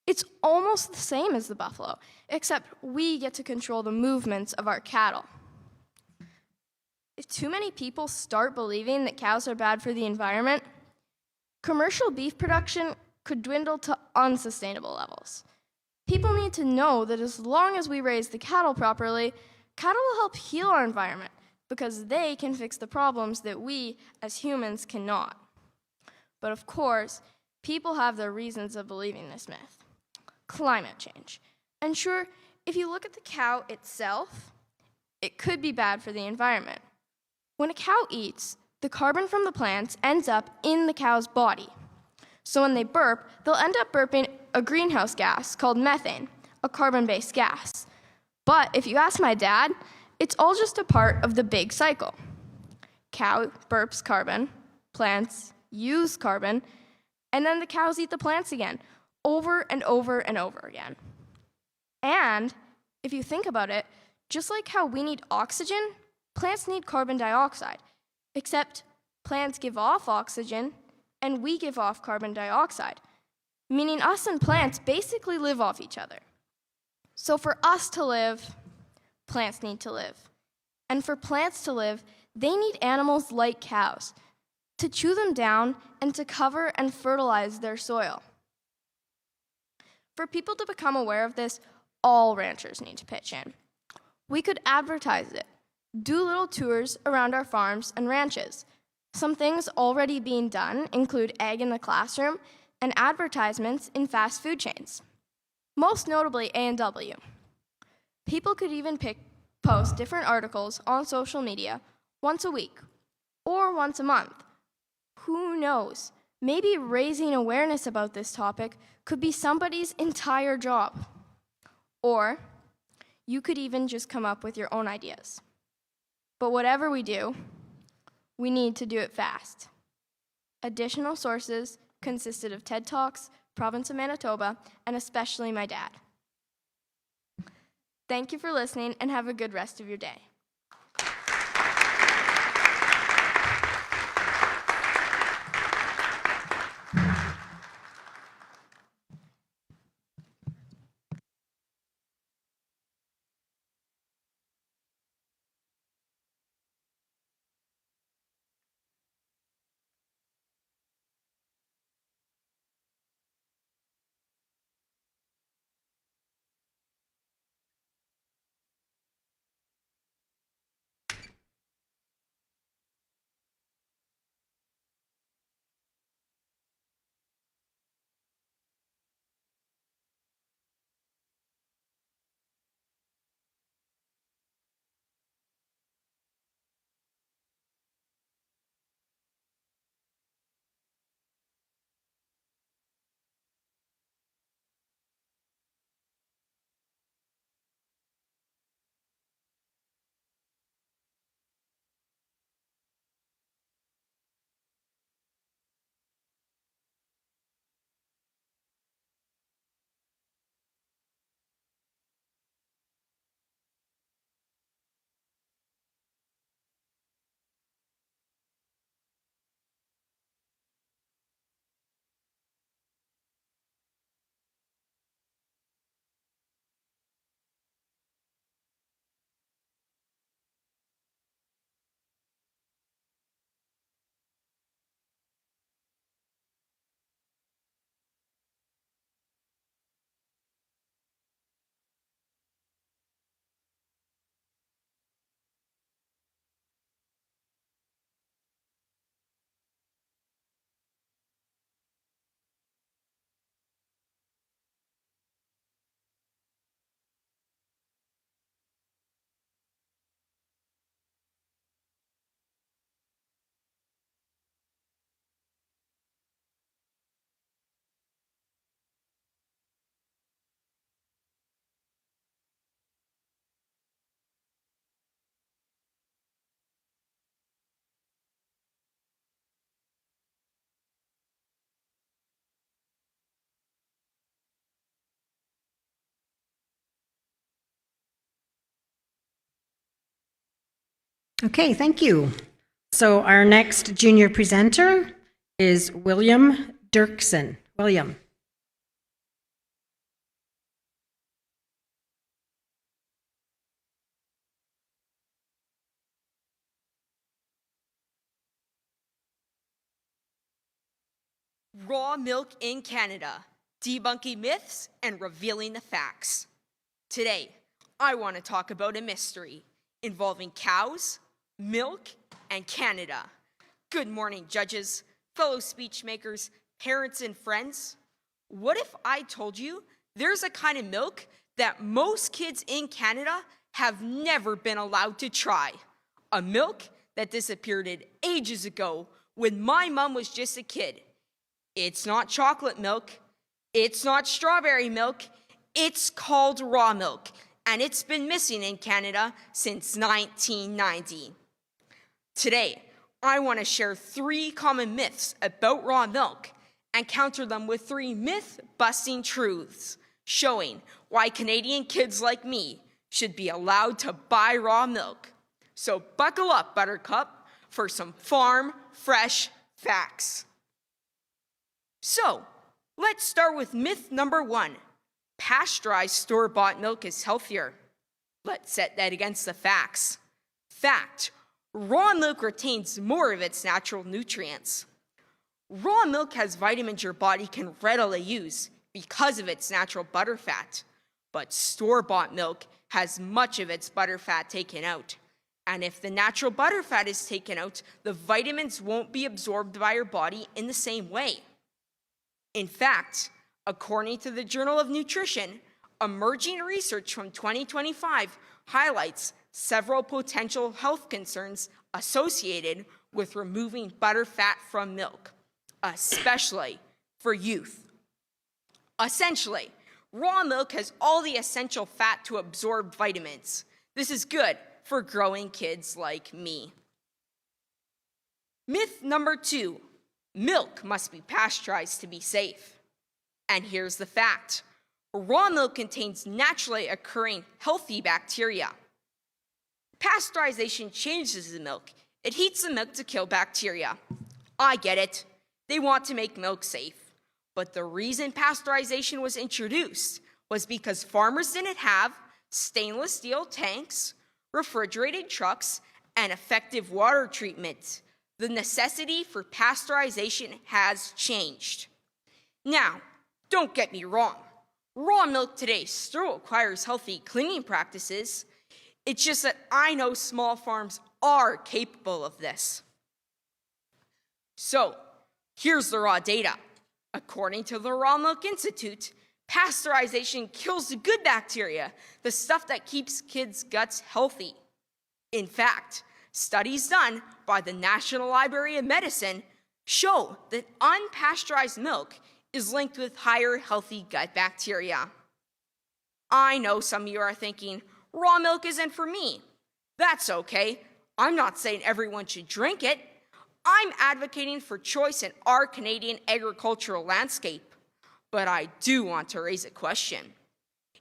It's almost the same as the buffalo, except we get to control the movements of our cattle. If too many people start believing that cows are bad for the environment, commercial beef production could dwindle to unsustainable levels. People need to know that as long as we raise the cattle properly, cattle will help heal our environment because they can fix the problems that we as humans cannot. But of course, people have their reasons of believing this myth. Climate change. And sure, if you look at the cow itself, it could be bad for the environment. When a cow eats, the carbon from the plants ends up in the cow's body. So when they burp, they'll end up burping a greenhouse gas called methane, a carbon-based gas. But if you ask my dad, it's all just a part of the big cycle. Cow burps carbon, plants use carbon, and then the cows eat the plants again, over and over and over again. And if you think about it, just like how we need oxygen, plants need carbon dioxide, except plants give off oxygen and we give off carbon dioxide, meaning us and plants basically live off each other. So for us to live, plants need to live. And for plants to live, they need animals like cows to chew them down and to cover and fertilize their soil. For people to become aware of this, all ranchers need to pitch in. We could advertise it, do little tours around our farms and ranches. Some things already being done include egg in the classroom and advertisements in fast food chains, most notably A&W. People could even post different articles on social media once a week or once a month. Who knows? Maybe raising awareness about this topic could be somebody's entire job. Or you could even just come up with your own ideas. But whatever we do, we need to do it fast. Additional sources consisted of TED Talks, Province of Manitoba, and especially my dad. Thank you for listening and have a good rest of your day. Okay, thank you. So our next junior presenter is William Dirksen. William. Raw milk in Canada, debunking myths and revealing the facts. Today, I want to talk about a mystery involving cows, milk, and Canada. Good morning, judges, fellow speechmakers, parents, and friends. What if I told you there's a kind of milk that most kids in Canada have never been allowed to try? A milk that disappeared ages ago when my mom was just a kid. It's not chocolate milk. It's not strawberry milk. It's called raw milk, and it's been missing in Canada since 1990. Today, I want to share 3 common myths about raw milk and counter them with 3 myth-busting truths, showing why Canadian kids like me should be allowed to buy raw milk. So buckle up, Buttercup, for some farm-fresh facts. So, let's start with myth number 1. Pasteurized store-bought milk is healthier. Let's set that against the facts. Fact, raw milk retains more of its natural nutrients. Raw milk has vitamins your body can readily use because of its natural butterfat, but store-bought milk has much of its butterfat taken out. And if the natural butterfat is taken out, the vitamins won't be absorbed by your body in the same way. In fact, according to the Journal of Nutrition, emerging research from 2025 highlights several potential health concerns associated with removing butterfat from milk, especially for youth. Essentially, raw milk has all the essential fat to absorb vitamins. This is good for growing kids like me. Myth number 2. Milk must be pasteurized to be safe. And here's the fact. Raw milk contains naturally occurring healthy bacteria. Pasteurization changes the milk. It heats the milk to kill bacteria. I get it. They want to make milk safe. But the reason pasteurization was introduced was because farmers didn't have stainless steel tanks, refrigerated trucks, and effective water treatment. The necessity for pasteurization has changed. Now, don't get me wrong. Raw milk today still requires healthy cleaning practices. It's just that I know small farms are capable of this. So, here's the raw data. According to the Raw Milk Institute, pasteurization kills the good bacteria, the stuff that keeps kids' guts healthy. In fact, studies done by the National Library of Medicine show that unpasteurized milk is linked with higher healthy gut bacteria. I know some of you are thinking, raw milk isn't for me. That's okay. I'm not saying everyone should drink it. I'm advocating for choice in our Canadian agricultural landscape. But I do want to raise a question.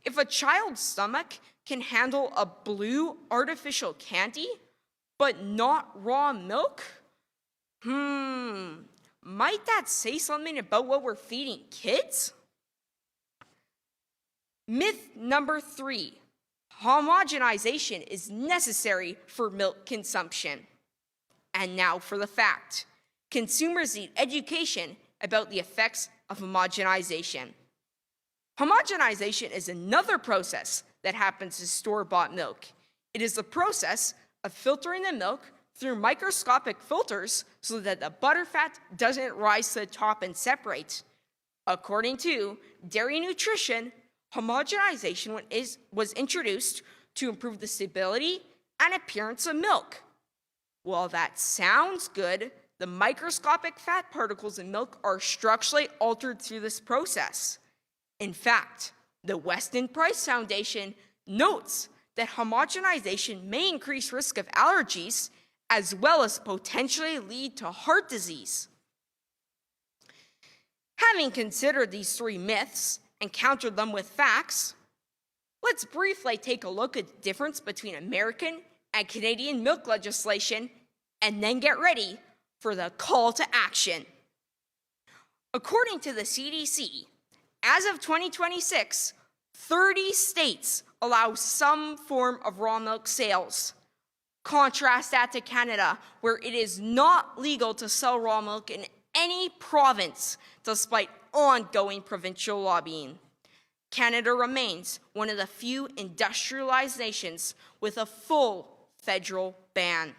If a child's stomach can handle a blue artificial candy, but not raw milk? Might that say something about what we're feeding kids? Myth number 3. Homogenization is necessary for milk consumption. And now for the fact. Consumers need education about the effects of homogenization. Homogenization is another process that happens to store-bought milk. It is the process of filtering the milk through microscopic filters so that the butterfat doesn't rise to the top and separate. According to Dairy Nutrition, homogenization was introduced to improve the stability and appearance of milk. While that sounds good, the microscopic fat particles in milk are structurally altered through this process. In fact, the Weston Price Foundation notes that homogenization may increase risk of allergies as well as potentially lead to heart disease. Having considered these 3 myths and countered them with facts, let's briefly take a look at the difference between American and Canadian milk legislation, and then get ready for the call to action. According to the CDC, as of 2026, 30 states allow some form of raw milk sales. Contrast that to Canada, where it is not legal to sell raw milk in any province, despite ongoing provincial lobbying. Canada remains one of the few industrialized nations with a full federal ban.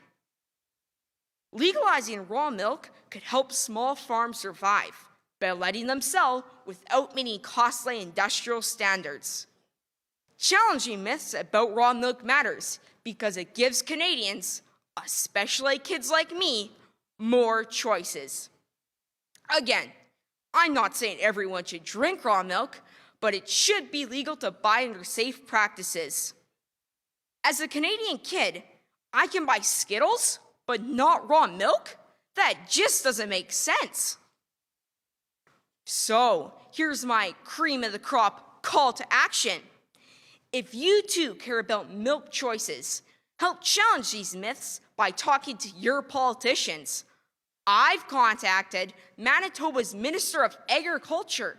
Legalizing raw milk could help small farms survive by letting them sell without meeting costly industrial standards. Challenging myths about raw milk matters because it gives Canadians, especially kids like me, more choices. Again, I'm not saying everyone should drink raw milk, but it should be legal to buy under safe practices. As a Canadian kid, I can buy Skittles, but not raw milk? That just doesn't make sense. So, here's my cream of the crop call to action. If you too care about milk choices, help challenge these myths by talking to your politicians. I've contacted Manitoba's Minister of Agriculture.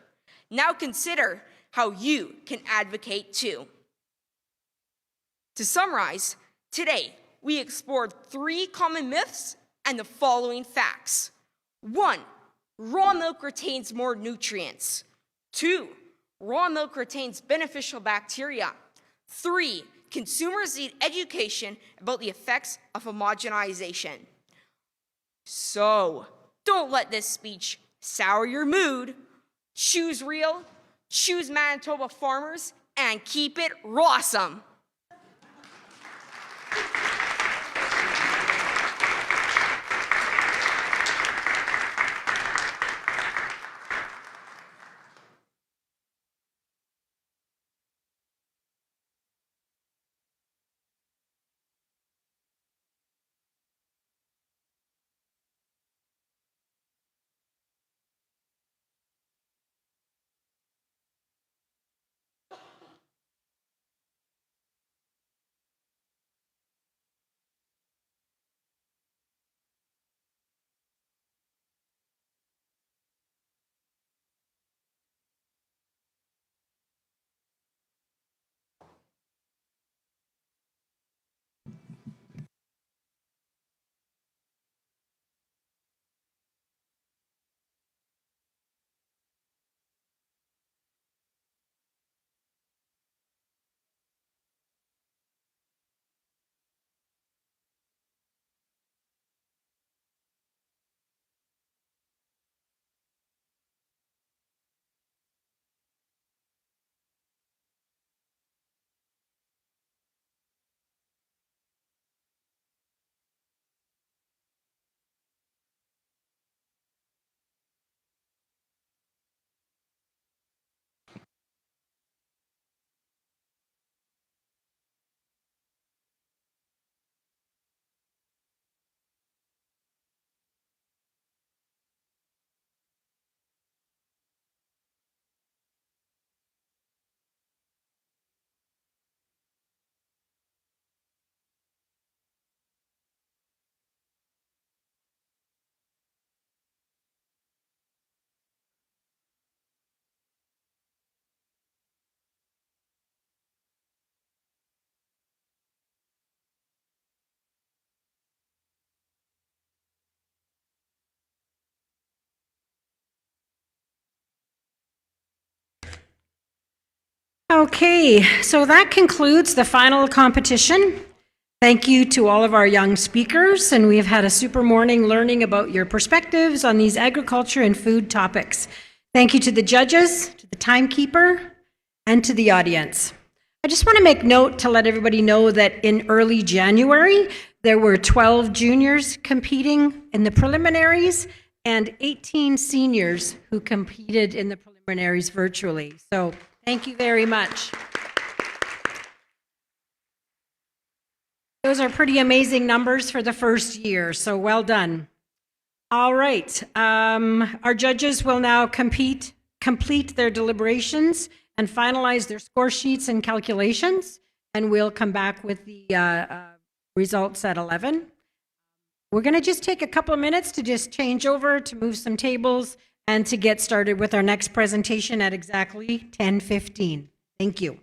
Now consider how you can advocate too. To summarize, today we explored 3 common myths and the following facts. 1, raw milk retains more nutrients. 2, raw milk retains beneficial bacteria. 3, consumers need education about the effects of homogenization. So, don't let this speech sour your mood. Choose real, choose Manitoba farmers, and keep it rawsome. Okay, so that concludes the final competition. Thank you to all of our young speakers, and we've had a super morning learning about your perspectives on these agriculture and food topics. Thank you to the judges, to the timekeeper, and to the audience. I just want to make note to let everybody know that in early January, there were 12 juniors competing in the preliminaries and 18 seniors who competed in the preliminaries virtually. So thank you very much. Those are pretty amazing numbers for the first year, so well done. All right, our judges will now complete their deliberations and finalize their score sheets and calculations, and we'll come back with the results at 11. We're going to just take a couple of minutes to just change over, to move some tables, and to get started with our next presentation at exactly 10:15. Thank you.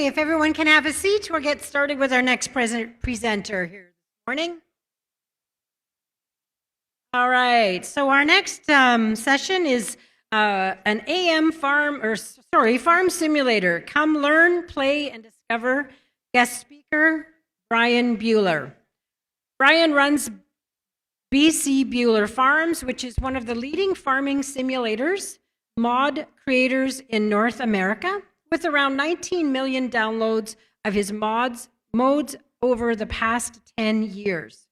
if everyone can have a seat, we'll get started with our next presenter here this morning. All right, so our next session is an farm simulator. Come learn, play, and discover. Guest speaker, Brian Bueller. Brian runs BC Bueller Farms, which is one of the leading farming simulators, mod creators in North America, with around 19 million downloads of his modes over the past 10 years.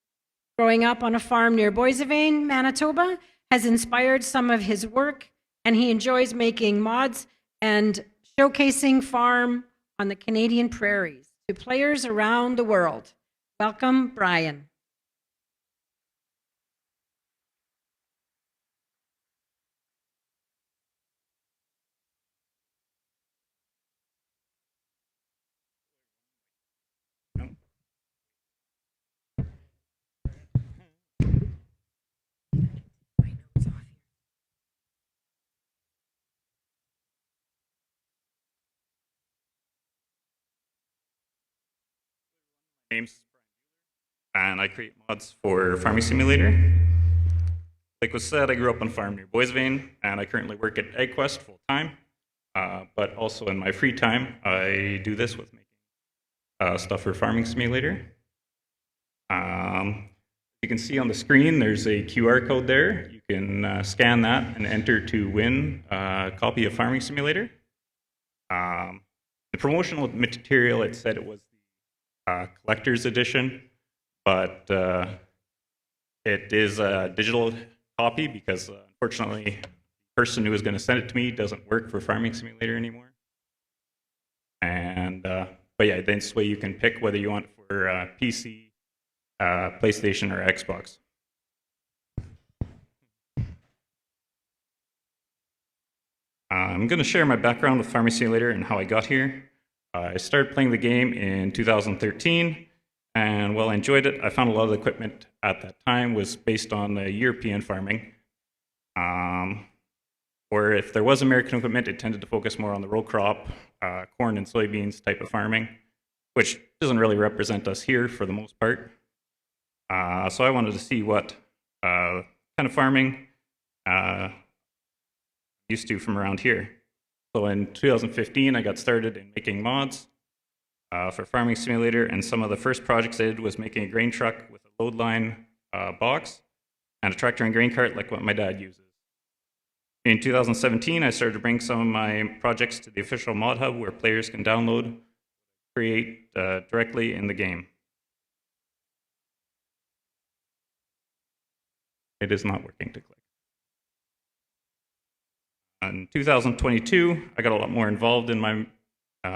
Growing up on a farm near Boissevain, Manitoba, has inspired some of his work, and he enjoys making mods and showcasing farm on the Canadian prairies to players around the world. Welcome, Brian. Name's Brian, and I create mods for Farming Simulator. Like was said, I grew up on a farm near Boissevain, and I currently work at AgQuest full-time, but also in my free time, I do this with making stuff for Farming Simulator. You can see on the screen, there's a QR code there. You can scan that and enter to win a copy of Farming Simulator. The promotional material, it said it was collector's edition, but it is a digital copy because unfortunately the person who was going to send it to me doesn't work for Farming Simulator anymore. And but yeah, this way you can pick whether you want it for PC, PlayStation, or Xbox. I'm going to share my background with Farming Simulator and how I got here. I started playing the game in 2013, and while I enjoyed it, I found a lot of the equipment at that time was based on European farming. Or if there was American equipment, it tended to focus more on the row crop, corn and soybeans type of farming, which doesn't really represent us here for the most part. So I wanted to see what kind of farming used to from around here. So in 2015, I got started in making mods for Farming Simulator, and some of the first projects I did was making a grain truck with a load line box and a tractor and grain cart like what my dad uses. In 2017, I started to bring some of my projects to the official mod hub where players can download, create directly in the game. It is not working to click. In 2022, I got a lot more involved in my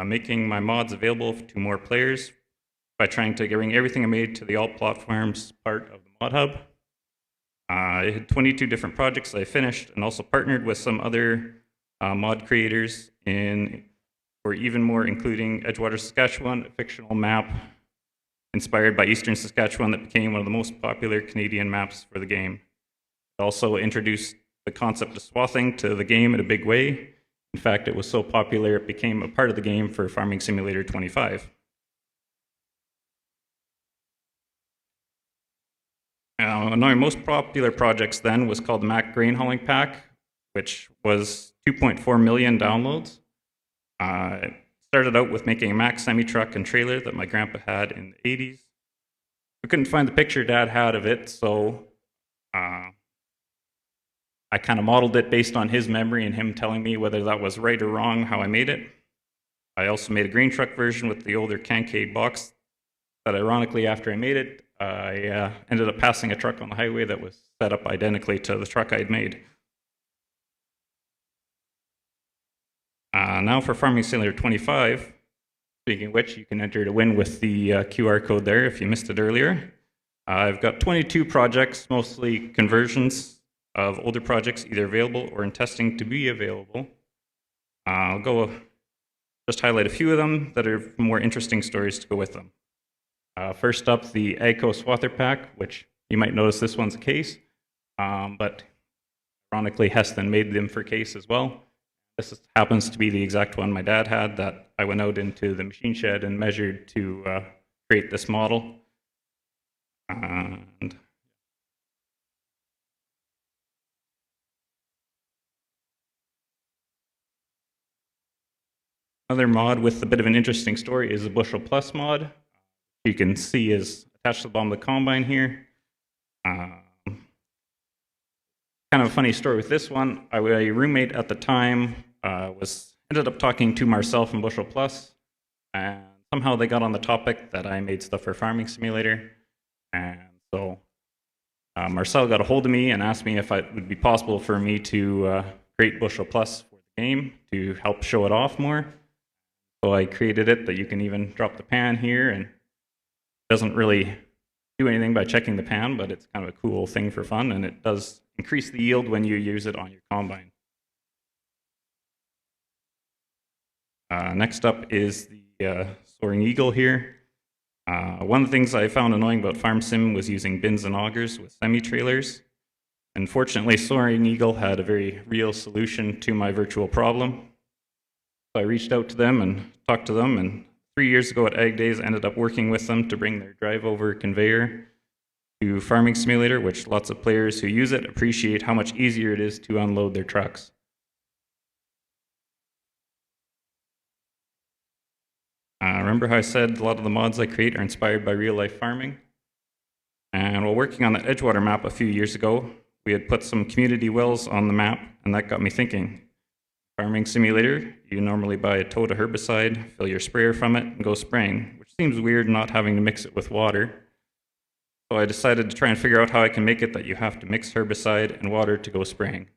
making my mods available to more players by trying to bring everything I made to the all platforms part of the mod hub. I had 22 different projects I finished and also partnered with some other mod creators for even more, including Edgewater, Saskatchewan, a fictional map inspired by Eastern Saskatchewan that became one of the most popular Canadian maps for the game. It also introduced the concept of swathing to the game in a big way. In fact, it was so popular it became a part of the game for Farming Simulator 25. One of my most popular projects then was called the Mac Grain Hauling Pack, which was 2.4 million downloads. It started out with making a Mac semi-truck and trailer that my grandpa had in the 80s. I couldn't find the picture Dad had of it, so I kind of modeled it based on his memory and him telling me whether that was right or wrong how I made it. I also made a grain truck version with the older Cancade box that ironically after I made it, I ended up passing a truck on the highway that was set up identically to the truck I'd made. Now for Farming Simulator 25, speaking of which, you can enter to win with the QR code there if you missed it earlier. I've got 22 projects, mostly conversions of older projects either available or in testing to be available. I'll just highlight a few of them that are more interesting stories to go with them. First up, the AGCO Swather Pack, which you might notice this one's a case, but ironically Heston made them for case as well. This happens to be the exact one my dad had that I went out into the machine shed and measured to create this model. And another mod with a bit of an interesting story is the Bushel Plus mod. You can see is attached to the bottom of the combine here. Kind of a funny story with this one. A roommate at the time ended up talking to Marcel from Bushel Plus, and somehow they got on the topic that I made stuff for Farming Simulator, and so Marcel got a hold of me and asked me if it would be possible for me to create Bushel Plus for the game to help show it off more. So I created it that you can even drop the pan here, and it doesn't really do anything by checking the pan, but it's kind of a cool thing for fun, and it does increase the yield when you use it on your combine. Next up is the Soaring Eagle here. One of the things I found annoying about Farm Sim was using bins and augers with semi-trailers. Unfortunately, Soaring Eagle had a very real solution to my virtual problem. So I reached out to them and talked to them, and 3 years ago at AgDays, I ended up working with them to bring their drive-over conveyor to Farming Simulator, which lots of players who use it appreciate how much easier it is to unload their trucks. Remember how I said a lot of the mods I create are inspired by real-life farming? And while working on the Edgewater map a few years ago, we had put some community wells on the map, and that got me thinking. Farming Simulator, you normally buy a tote of herbicide, fill your sprayer from it, and go spraying, which seems weird not having to mix it with water. So I decided to try and figure out how I can make it that you have to mix herbicide and water to go spraying.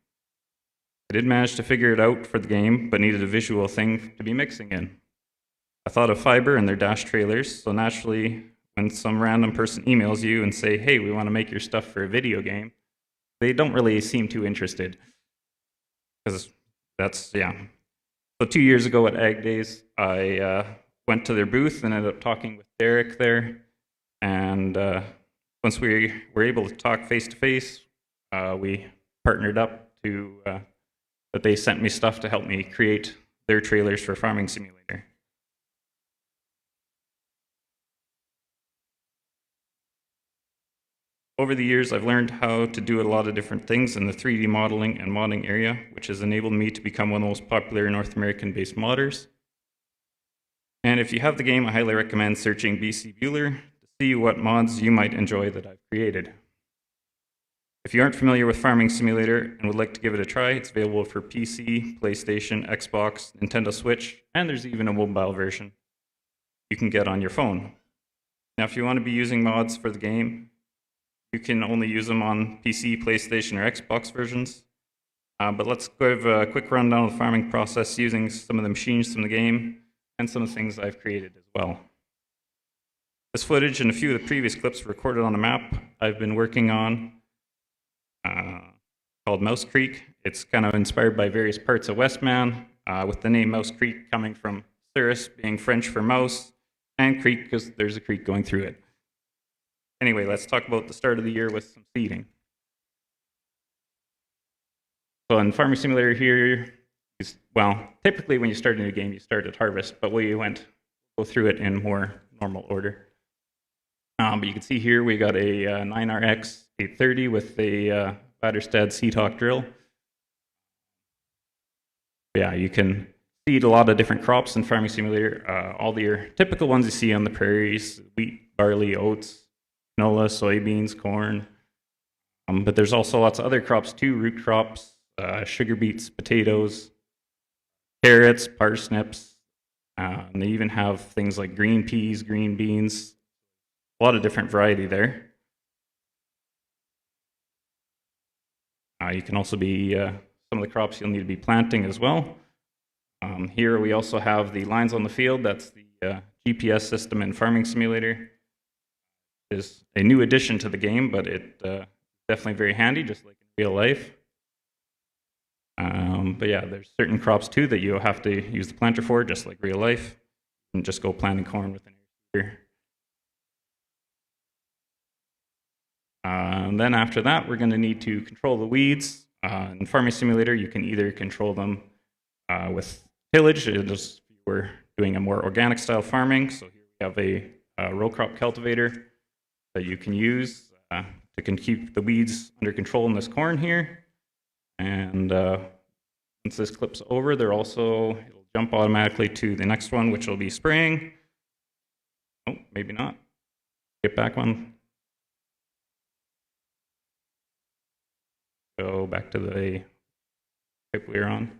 I did manage to figure it out for the game, but needed a visual thing to be mixing in. I thought of Fiber and their dash trailers, so naturally, when some random person emails you and say, hey, we want to make your stuff for a video game, they don't really seem too interested. Because yeah. So 2 years ago at AgDays, I went to their booth and ended up talking with Derek there. And once we were able to talk face-to-face, we partnered up to, that they sent me stuff to help me create their trailers for Farming Simulator. Over the years, I've learned how to do a lot of different things in the 3D modeling and modding area, which has enabled me to become one of the most popular North American-based modders. And if you have the game, I highly recommend searching BC Bueller to see what mods you might enjoy that I've created. If you aren't familiar with Farming Simulator and would like to give it a try, it's available for PC, PlayStation, Xbox, Nintendo Switch, and there's even a mobile version you can get on your phone. Now, if you want to be using mods for the game, you can only use them on PC, PlayStation, or Xbox versions. But let's give a quick rundown of the farming process using some of the machines from the game and some of the things I've created as well. This footage and a few of the previous clips recorded on a map I've been working on called Mouse Creek. It's kind of inspired by various parts of Westman, with the name Mouse Creek coming from Cirrus being French for mouse, and creek because there's a creek going through it. Anyway, let's talk about the start of the year with some seeding. So in Farming Simulator here, typically when you start a new game, you start at harvest, but we go through it in more normal order. But you can see here we got a 9RX 830 with a Batterstad Seedhawk drill. Yeah, you can seed a lot of different crops in Farming Simulator. All your typical ones you see on the prairies: wheat, barley, oats, canola, soybeans, corn. But there's also lots of other crops too: root crops, sugar beets, potatoes, carrots, parsnips. And they even have things like green peas, green beans. A lot of different variety there. You can also be some of the crops you'll need to be planting as well. Here we also have the lines on the field. That's the GPS system in Farming Simulator. Is a new addition to the game, but it definitely very handy, just like in real life. But yeah, there's certain crops too that you have to use the planter for, just like real life, and just go planting corn with an air. And then after that, we're going to need to control the weeds. In Farming Simulator, you can either control them With tillage, we're doing a more organic style farming. So here we have a row crop cultivator that you can use to keep the weeds under control in this corn here. And once this clips over, it'll jump automatically to the next one, which will be spraying. Oh, maybe not. Get back one. Go back to the pipe we were on.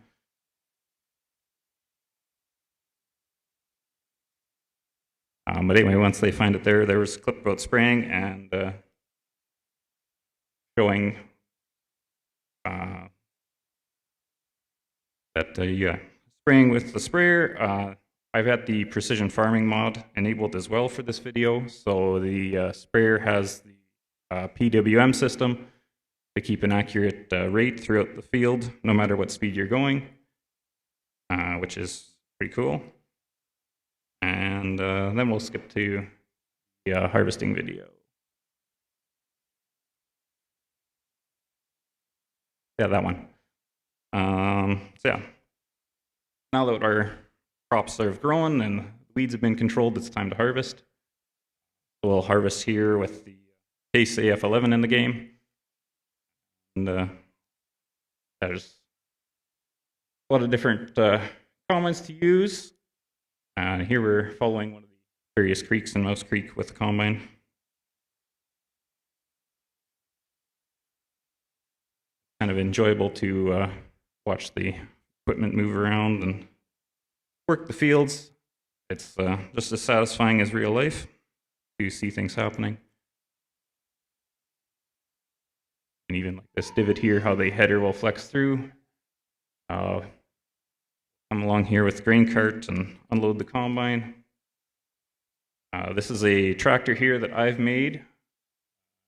But anyway, once they find it there was a clip about spraying and showing that, spraying with the sprayer. I've had the precision farming mod enabled as well for this video. So the sprayer has the PWM system to keep an accurate rate throughout the field, no matter what speed you're going, which is pretty cool. And then we'll skip to the harvesting video. Yeah, that one. So yeah, now that our crops have grown and weeds have been controlled, it's time to harvest. So we'll harvest here with the Case AF11 in the game. And there's a lot of different combines to use. Here we're following one of the various creeks in Mouse Creek with the combine. Kind of enjoyable to watch the equipment move around and work the fields. It's just as satisfying as real life to see things happening. And even like this divot here, how the header will flex through. Come along here with the grain cart and unload the combine. This is a tractor here that I've made.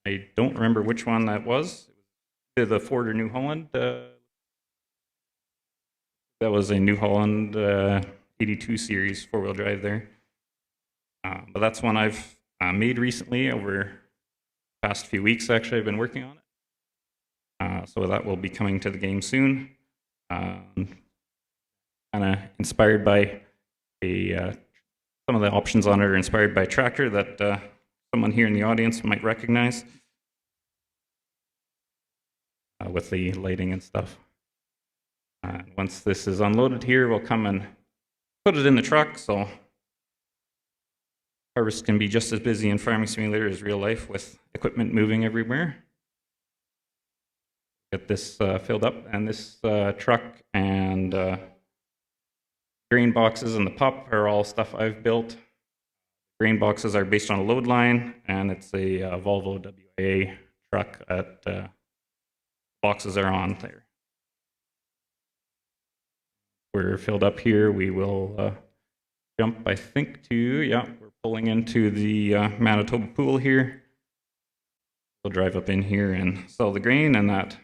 I don't remember which one that was. The Ford or New Holland. That was a New Holland 82 series four-wheel drive there. But that's one I've made recently over the past few weeks. Actually, I've been working on it. So that will be coming to the game soon. Kind of inspired by some of the options on it are inspired by a tractor that someone here in the audience might recognize. With the lighting and stuff. Once this is unloaded here, we'll come and put it in the truck, so harvest can be just as busy in Farming Simulator as real life with equipment moving everywhere. Get this filled up, and this truck and grain boxes and the pup are all stuff I've built. Grain boxes are based on a load line, and it's a Volvo WA truck that boxes are on there. We're filled up here. We will jump, I think, to, yeah, we're pulling into the Manitoba pool here. We'll drive up in here and sell the grain, and that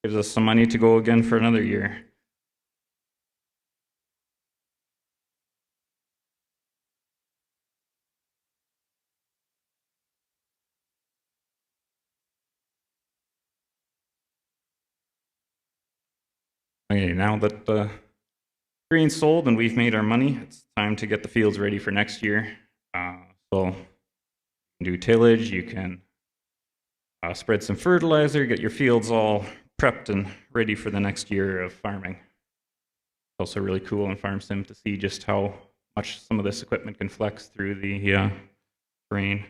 gives us some money to go again for another year. Okay, now that the grain's sold and we've made our money, it's time to get the fields ready for next year. So you can do tillage, you can spread some fertilizer, get your fields all prepped and ready for the next year of farming. It's also really cool in Farm Sim to see just how much some of this equipment can flex through the terrain.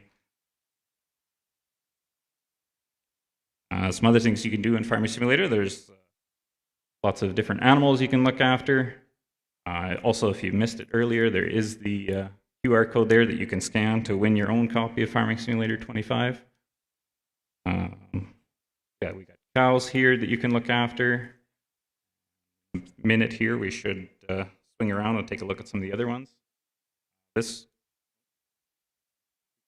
Some other things you can do in Farming Simulator, there's lots of different animals you can look after. Also, if you missed it earlier, there is the QR code there that you can scan to win your own copy of Farming Simulator 25. Yeah, we got cows here that you can look after. Minute here, we should swing around and take a look at some of the other ones. This.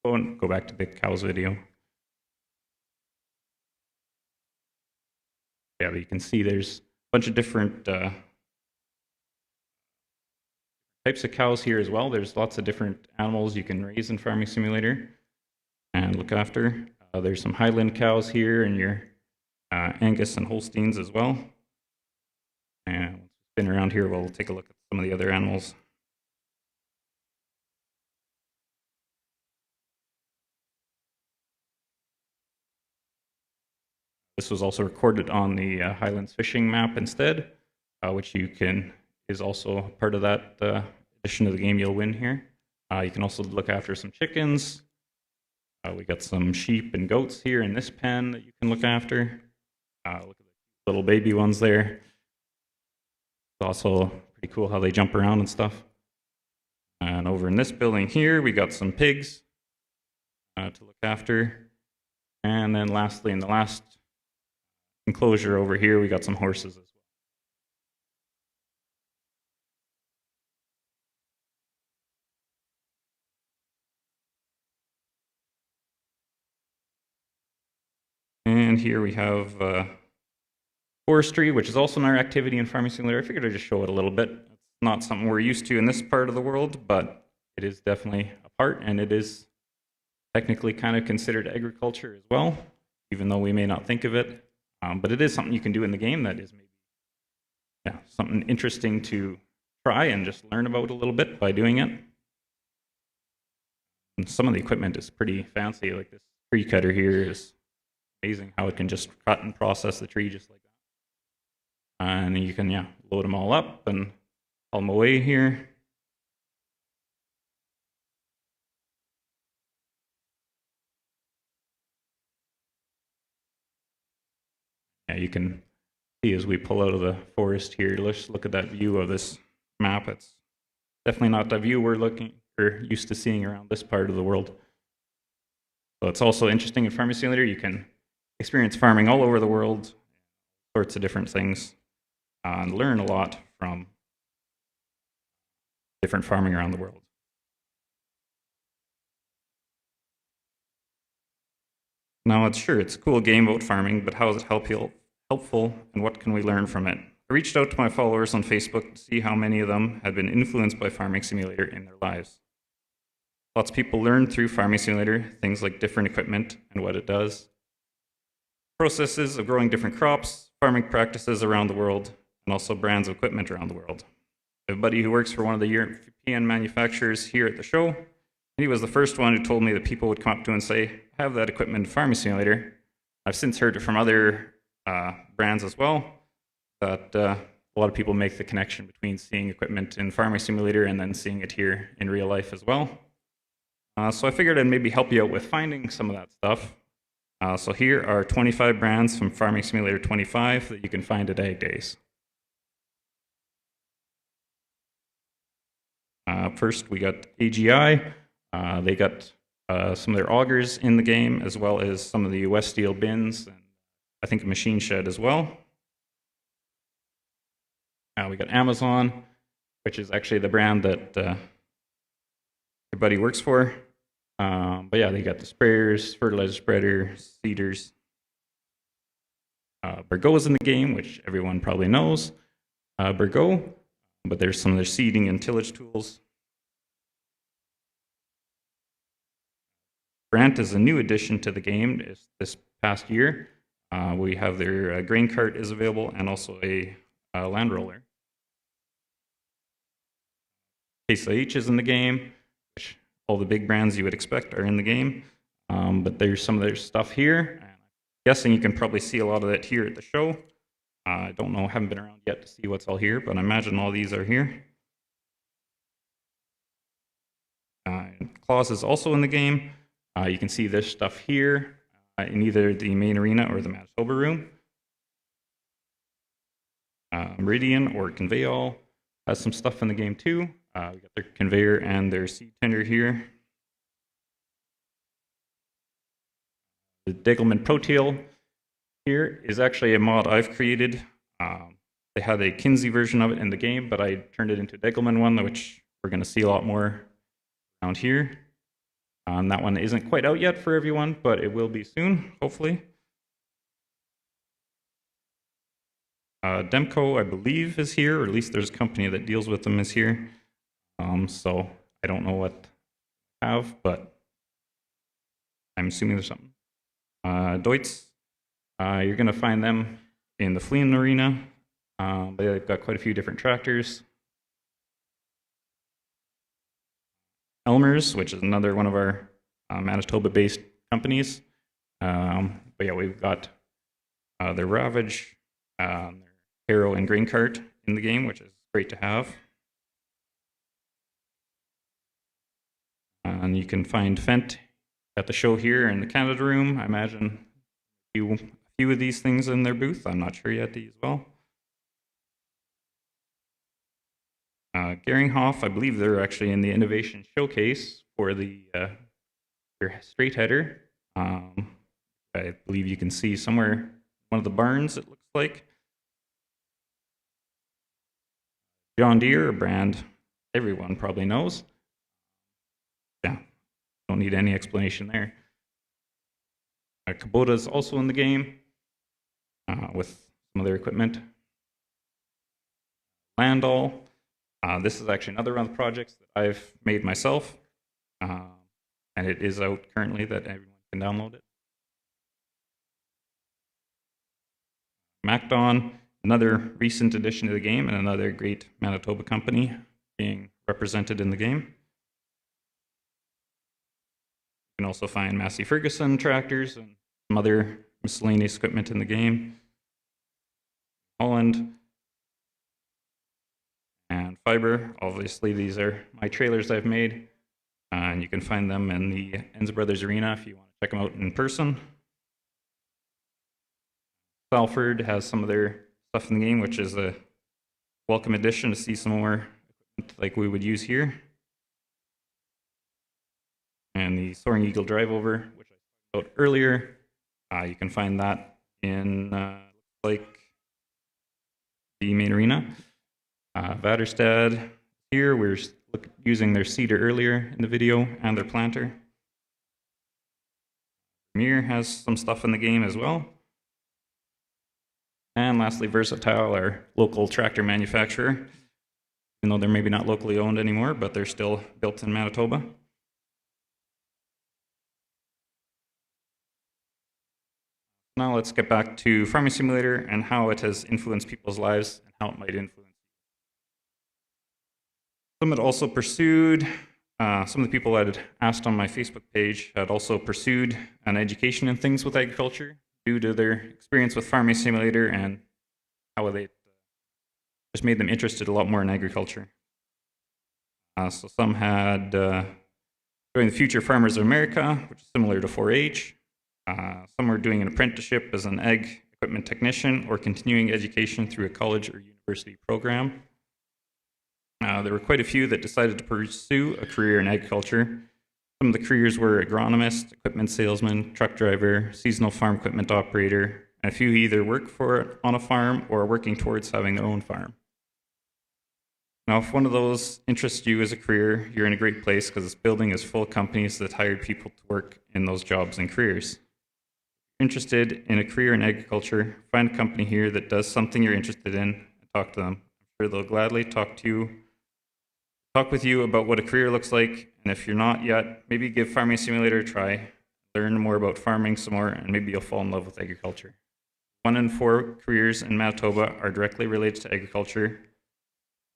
Go back to the cows video. Yeah, but you can see there's bunch of different types of cows here as well. There's lots of different animals you can raise in Farming Simulator and look after. There's some Highland cows here and your Angus and Holsteins as well. And spin around here, we'll take a look at some of the other animals. This was also recorded on the Highlands fishing map instead, which is also part of that edition of the game you'll win here. You can also look after some chickens. We got some sheep and goats here in this pen that you can look after. Look at the little baby ones there. It's also pretty cool how they jump around and stuff. And over in this building here, we got some pigs to look after. And then lastly, in the last enclosure over here, we got some horses as well. And here we have forestry, which is also another activity in Farming Simulator. I figured I'd just show it a little bit. It's not something we're used to in this part of the world, but it is definitely a part, and it is technically kind of considered agriculture as well, even though we may not think of it. But it is something you can do in the game that is maybe something interesting to try and just learn about a little bit by doing it. And some of the equipment is pretty fancy, like this tree cutter here is amazing how it can just cut and process the tree just like that. And you can load them all up and haul them away here. You can see as we pull out of the forest here, let's look at that view of this map. It's definitely not the view we're used to seeing around this part of the world. So it's also interesting in Farming Simulator. You can experience farming all over the world, sorts of different things, and learn a lot from different farming around the world. Now, it's a cool game about farming, but how is it helpful, and what can we learn from it? I reached out to my followers on Facebook to see how many of them had been influenced by Farming Simulator in their lives. Lots of people learn through Farming Simulator, things like different equipment and what it does, processes of growing different crops, farming practices around the world, and also brands of equipment around the world. I have a buddy who works for one of the European manufacturers here at the show, and he was the first one who told me that people would come up to him and say, I have that equipment in Farming Simulator. I've since heard it from other brands as well, that a lot of people make the connection between seeing equipment in Farming Simulator and then seeing it here in real life as well. So I figured I'd maybe help you out with finding some of that stuff. So here are 25 brands from Farming Simulator 25 that you can find at AgDays. First, we got AGI. They got some of their augers in the game, as well as some of the US Steel bins, and I think a machine shed as well. We got Amazon, which is actually the brand that your buddy works for. But yeah, they got the sprayers, fertilizer spreader, seeders. Burgo is in the game, which everyone probably knows. Burgo, but there's some of their seeding and tillage tools. Brant is a new addition to the game this past year. We have their grain cart is available, and also a land roller. Case H is in the game, which all the big brands you would expect are in the game. But there's some of their stuff here. And I'm guessing you can probably see a lot of that here at the show. I don't know, haven't been around yet to see what's all here, but I imagine all these are here. Claus is also in the game. You can see this stuff here in either the main arena or the Manitoba room. Meridian or Conveyall has some stuff in the game too. We got their conveyor and their seed tender here. The Degelman Proteal here is actually a mod I've created. They had a Kinsey version of it in the game, but I turned it into a Degelman one, which we're going to see a lot more around here. That one isn't quite out yet for everyone, but it will be soon, hopefully. Demco, I believe, is here, or at least there's a company that deals with them is here. So I don't know what I have, but I'm assuming there's something. Deutz, you're going to find them in the Fleeing Arena. But they've got quite a few different tractors. Elmer's, which is another one of our Manitoba-based companies. But yeah, we've got their Ravage, their harrow and grain cart in the game, which is great to have. And you can find Fent at the show here in the Canada room. I imagine a few of these things in their booth. I'm not sure yet as well. Geringhoff, I believe they're actually in the innovation showcase for the their straight header. I believe you can see somewhere one of the barns, it looks like. John Deere, a brand everyone probably knows. Yeah, don't need any explanation there. Kubota's also in the game with some other equipment. Landall. This is actually another one of the projects that I've made myself, and it is out currently that everyone can download it. MacDon, another recent addition to the game and another great Manitoba company being represented in the game. You can also find Massey Ferguson tractors and some other miscellaneous equipment in the game. Holland and Fiber. Obviously, these are my trailers I've made, and you can find them in the Enza Brothers Arena if you want to check them out in person. Salford has some of their stuff in the game, which is a welcome addition to see some more equipment like we would use here. And the Soaring Eagle drive-over, which I talked about earlier, you can find that in like the main arena. Vaderstad, here we're using their seeder earlier in the video and their planter. Premier has some stuff in the game as well. And lastly, Versatile, our local tractor manufacturer. Even though they're maybe not locally owned anymore, but they're still built in Manitoba. Now let's get back to Farming Simulator and how it has influenced people's lives and how it might influence. Some had also pursued, some of the people that had asked on my Facebook page had also pursued an education in things with agriculture due to their experience with Farming Simulator and how they just made them interested a lot more in agriculture. So some had joined the Future Farmers of America, which is similar to 4-H. Some were doing an apprenticeship as an ag equipment technician or continuing education through a college or university program. There were quite a few that decided to pursue a career in agriculture. Some of the careers were agronomist, equipment salesman, truck driver, seasonal farm equipment operator, and a few either work on a farm or are working towards having their own farm. Now, if one of those interests you as a career, you're in a great place because this building is full of companies that hired people to work in those jobs and careers. If you're interested in a career in agriculture, find a company here that does something you're interested in and talk to them. I'm sure they'll gladly talk with you about what a career looks like, and if you're not yet, maybe give Farming Simulator a try, learn more about farming some more, and maybe you'll fall in love with agriculture. 1 in 4 careers in Manitoba are directly related to agriculture.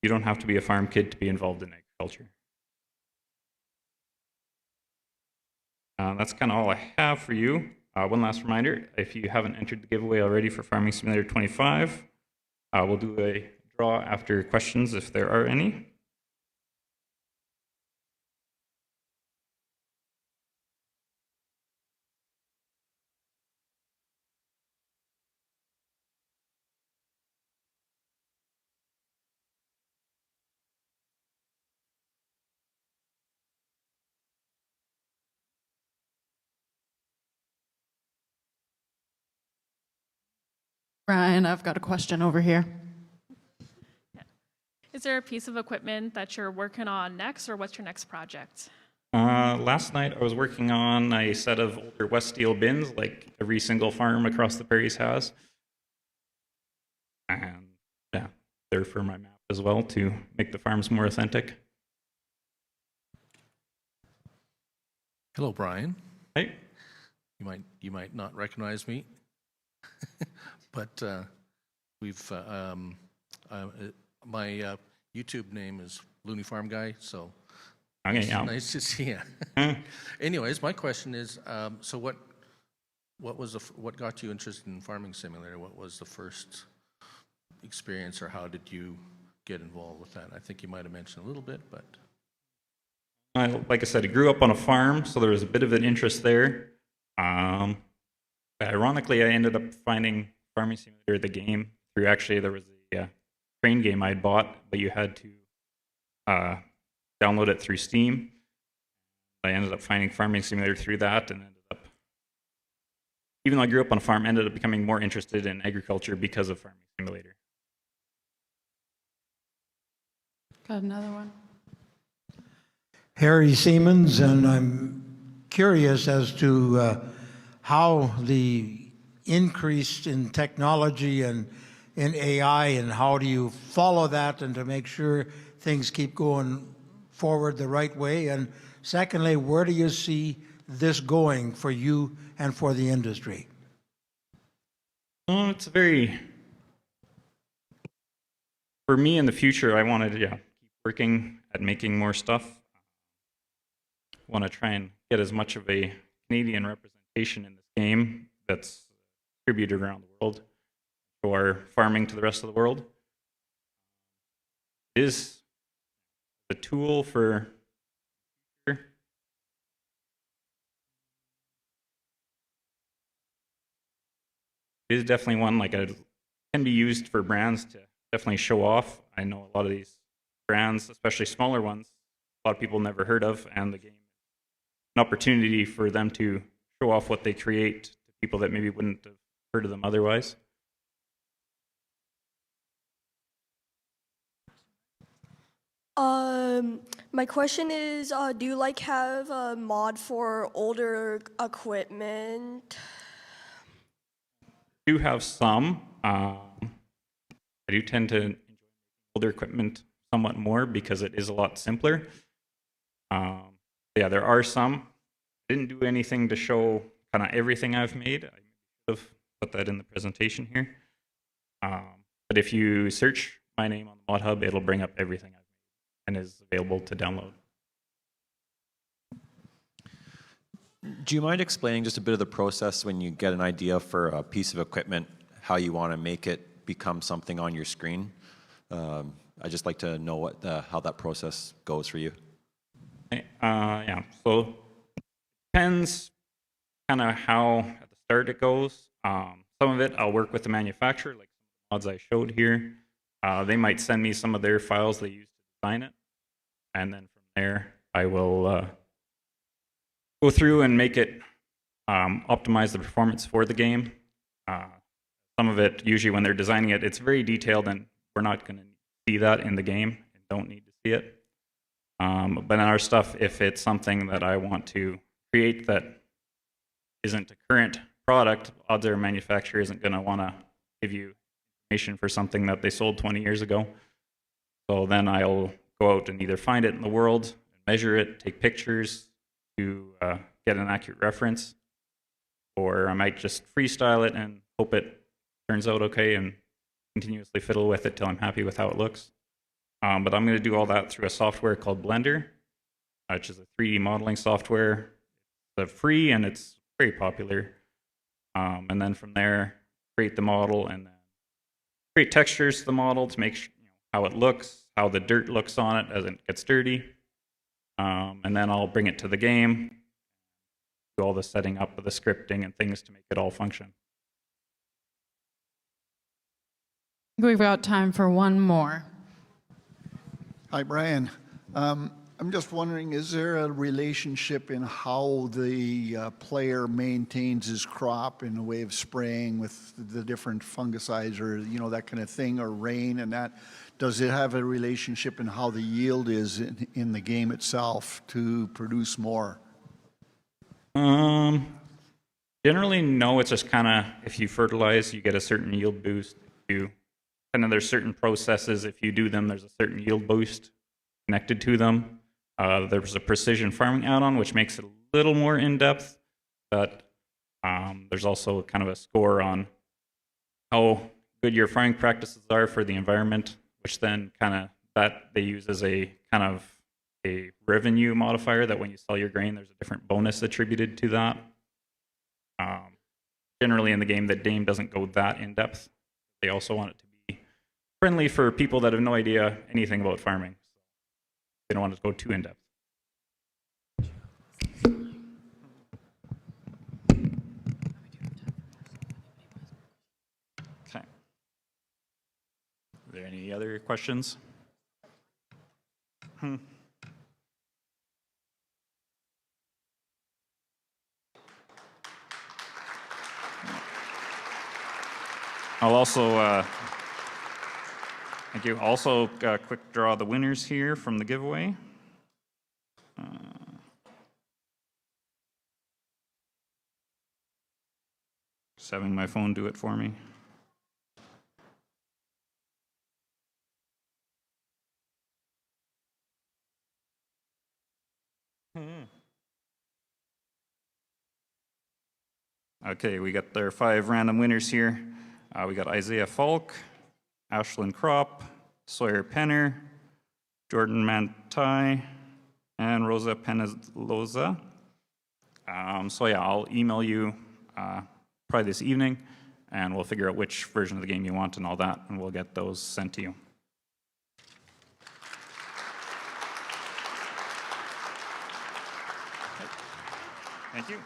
You don't have to be a farm kid to be involved in agriculture. That's kind of all I have for you. One last reminder, if you haven't entered the giveaway already for Farming Simulator 25, we'll do a draw after questions if there are any. Ryan, I've got a question over here. Is there a piece of equipment that you're working on next, or what's your next project? Last night I was working on a set of older West Steel bins, like every single farm across the prairies has. And yeah, they're for my map as well to make the farms more authentic. Hello, Brian. Hey. You might not recognize me, but we've My YouTube name is Looney Farm Guy, so Okay, it's yeah. nice to see you. Anyways, my question is, so what what got you interested in Farming Simulator? What was the first experience, or how did you get involved with that? I think you might have mentioned a little bit, but Like I said, I grew up on a farm, so there was a bit of an interest there. Ironically, I ended up finding Farming Simulator, the game, through actually there was a train game I'd bought, but you had to download it through Steam. I ended up finding Farming Simulator through that, and even though I grew up on a farm, ended up becoming more interested in agriculture because of Farming Simulator. Got another one. Harry Siemens, and I'm curious as to how the increase in technology and in AI, and how do you follow that and to make sure things keep going forward the right way? And secondly, where do you see this going for you and for the industry? It's for me in the future, I wanted to keep working at making more stuff. I want to try and get as much of a Canadian representation in this game that's distributed around the world for farming to the rest of the world. It is a tool for it is definitely one can be used for brands to definitely show off. I know a lot of these brands, especially smaller ones, a lot of people never heard of, and the game is an opportunity for them to show off what they create to people that maybe wouldn't have heard of them otherwise. My question is, do you have a mod for older equipment? I do have some. I do tend to enjoy older equipment somewhat more because it is a lot simpler. Yeah, there are some. I didn't do anything to show kind of everything I've made. I should have put that in the presentation here. But if you search my name on the Mod Hub, it'll bring up everything I've made and is available to download. Do you mind explaining just a bit of the process when you get an idea for a piece of equipment, how you want to make it become something on your screen? I'd just like to know how that process goes for you. Yeah, so it depends kind of how at the start it goes. Some of it I'll work with the manufacturer, like some of the mods I showed here. They might send me some of their files they use to design it, and then from there I will go through and make it optimize the performance for the game. Some of it, usually when they're designing it, it's very detailed, and we're not going to see that in the game and don't need to see it. But in our stuff, if it's something that I want to create that isn't a current product, odds are a manufacturer isn't going to want to give you information for something that they sold 20 years ago. So then I'll go out and either find it in the world, measure it, take pictures to get an accurate reference, or I might just freestyle it and hope it turns out okay and continuously fiddle with it till I'm happy with how it looks. But I'm going to do all that through a software called Blender, which is a 3D modeling software. It's free and it's very popular. And then from there, create the model and then create textures to the model to make sure, how it looks, how the dirt looks on it as it gets dirty. And then I'll bring it to the game, do all the setting up of the scripting and things to make it all function. We've got time for one more. Hi, Brian. I'm just wondering, is there a relationship in how the player maintains his crop in the way of spraying with the different fungicides or, that kind of thing, or rain and that? Does it have a relationship in how the yield is in the game itself to produce more? Generally, no. It's just kind of, if you fertilize, you get a certain yield boost. There's certain processes, if you do them, there's a certain yield boost connected to them. There's a precision farming add-on, which makes it a little more in-depth, but there's also kind of a score on how good your farming practices are for the environment, which then kind of that they use as a kind of a revenue modifier that when you sell your grain, there's a different bonus attributed to that. Generally in the game, the game doesn't go that in depth. They also want it to be friendly for people that have no idea anything about farming. They don't want it to go too in depth. Okay. Are there any other questions? I'll also, thank you. Also, quick draw the winners here from the giveaway. Just having my phone do it for me. Okay, we got their 5 random winners here. We got Isaiah Falk, Ashlyn Kropp, Sawyer Penner, Jordan Mantai, and Rosa Penaloza. So yeah, I'll email you probably this evening, and we'll figure out which version of the game you want and all that, and we'll get those sent to you. Thank you.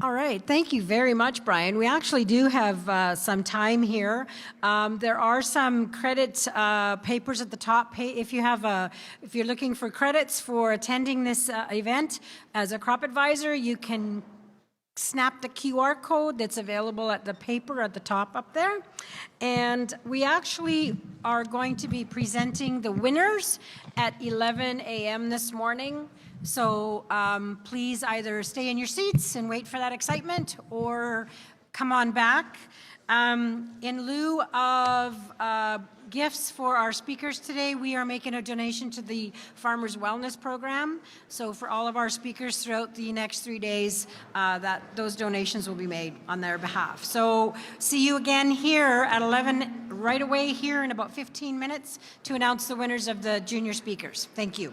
All right, thank you very much, Brian. We actually do have some time here. There are some credit papers at the top. If you're looking for credits for attending this event as a crop advisor, you can snap the QR code that's available at the paper at the top up there. And we actually are going to be presenting the winners at 11 a.m. this morning. So please either stay in your seats and wait for that excitement or come on back. In lieu of gifts for our speakers today, we are making a donation to the Farmers Wellness Program. So for all of our speakers throughout the next 3 days, those donations will be made on their behalf. So see you again here at 11 right away here in about 15 minutes to announce the winners of the junior speakers. Thank you.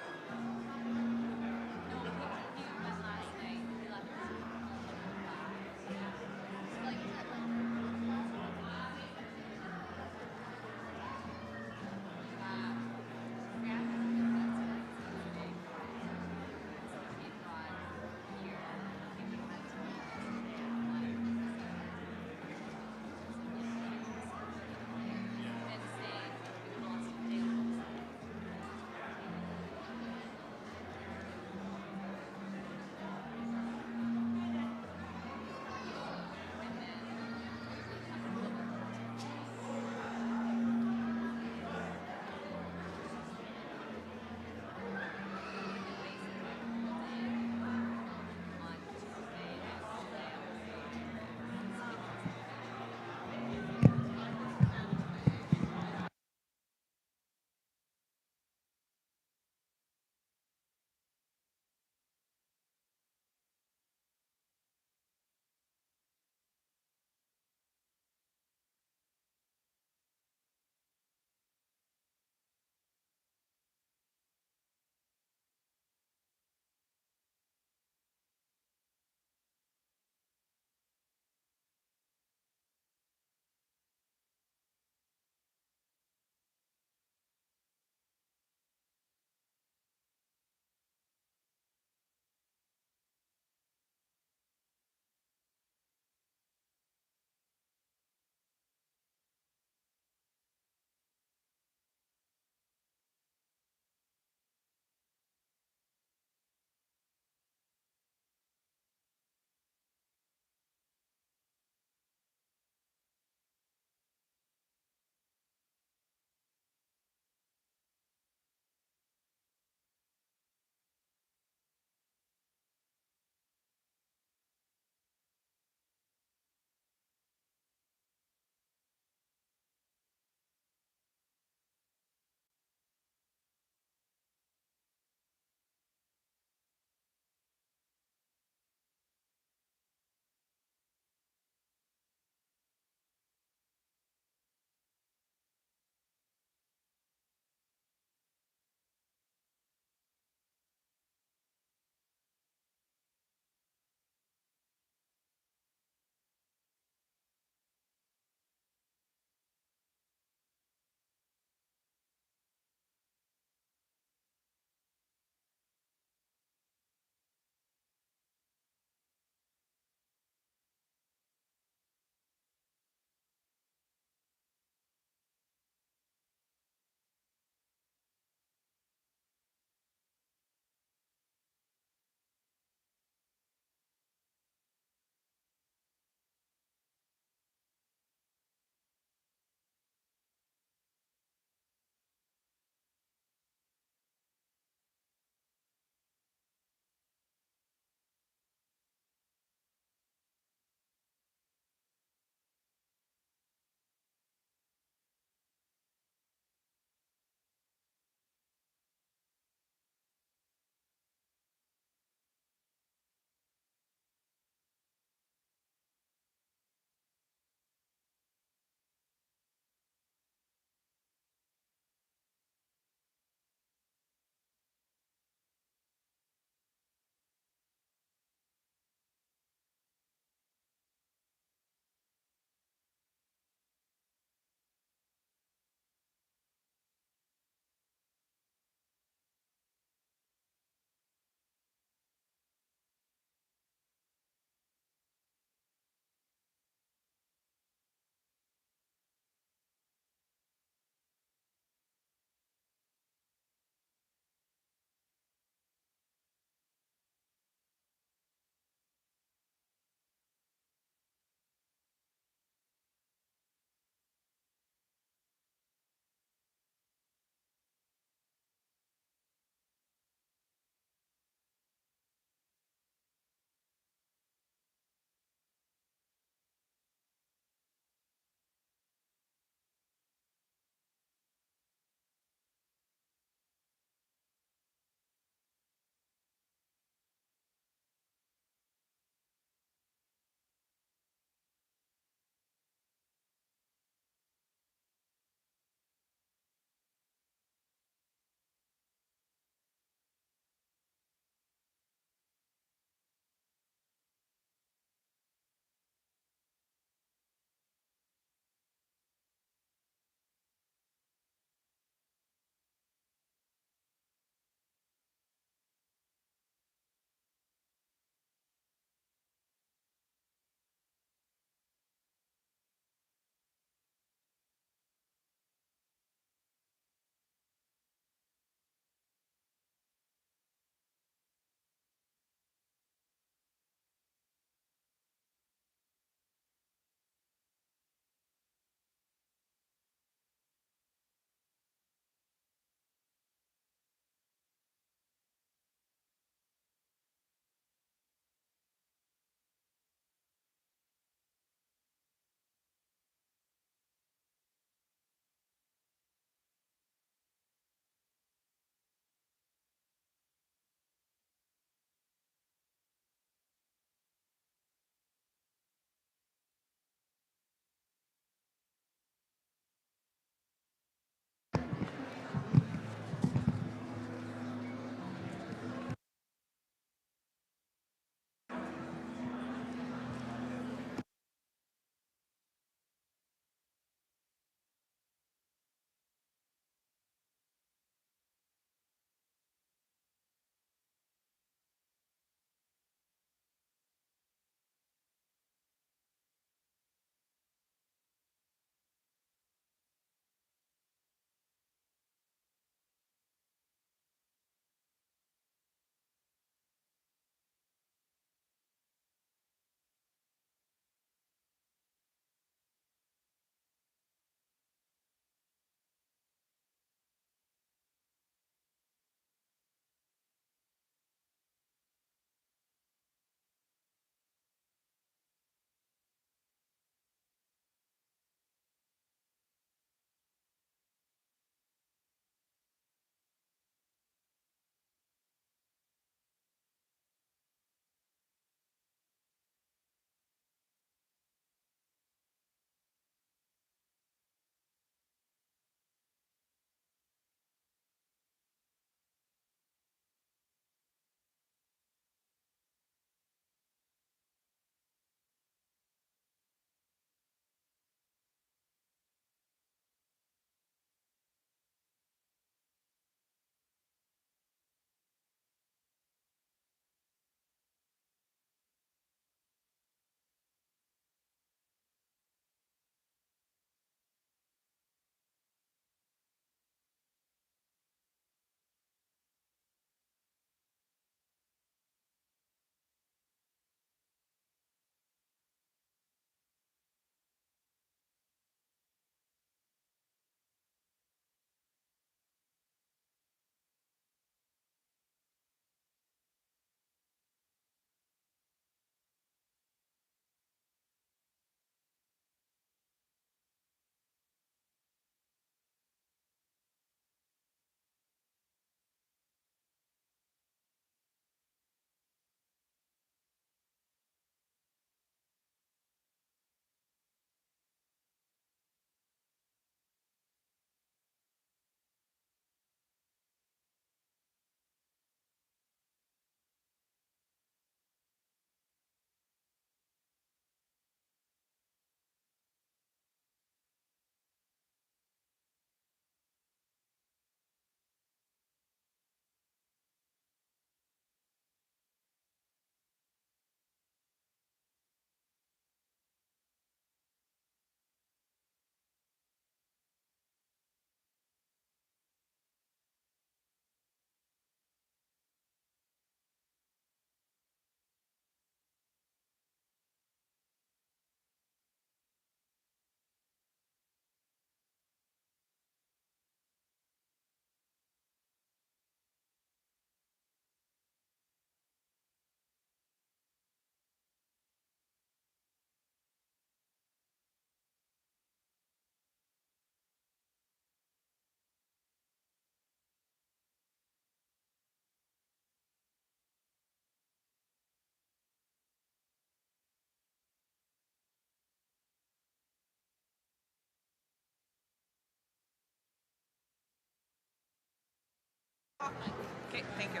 Okay, thank you.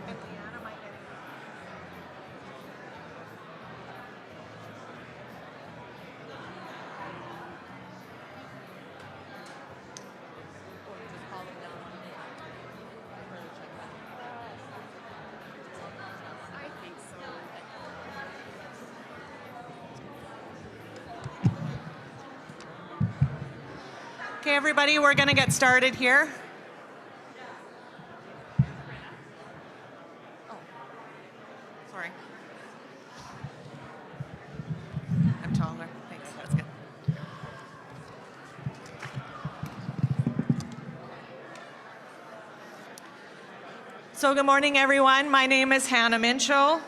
And Leanna might get Okay, everybody, we're going to get started here. Oh, sorry. I'm taller. Thanks. That's good. So, good morning, everyone. My name is Hannah Minchell.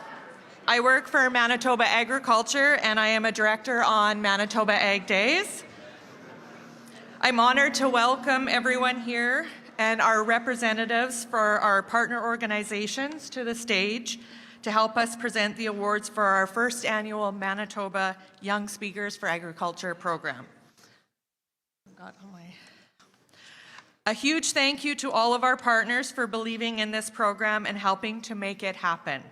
I work for Manitoba Agriculture, and I am a director on Manitoba AgDays. I'm honored to welcome everyone here and our representatives for our partner organizations to the stage to help us present the awards for our first annual Manitoba Young Speakers for Agriculture program. A huge thank you to all of our partners for believing in this program and helping to make it happen.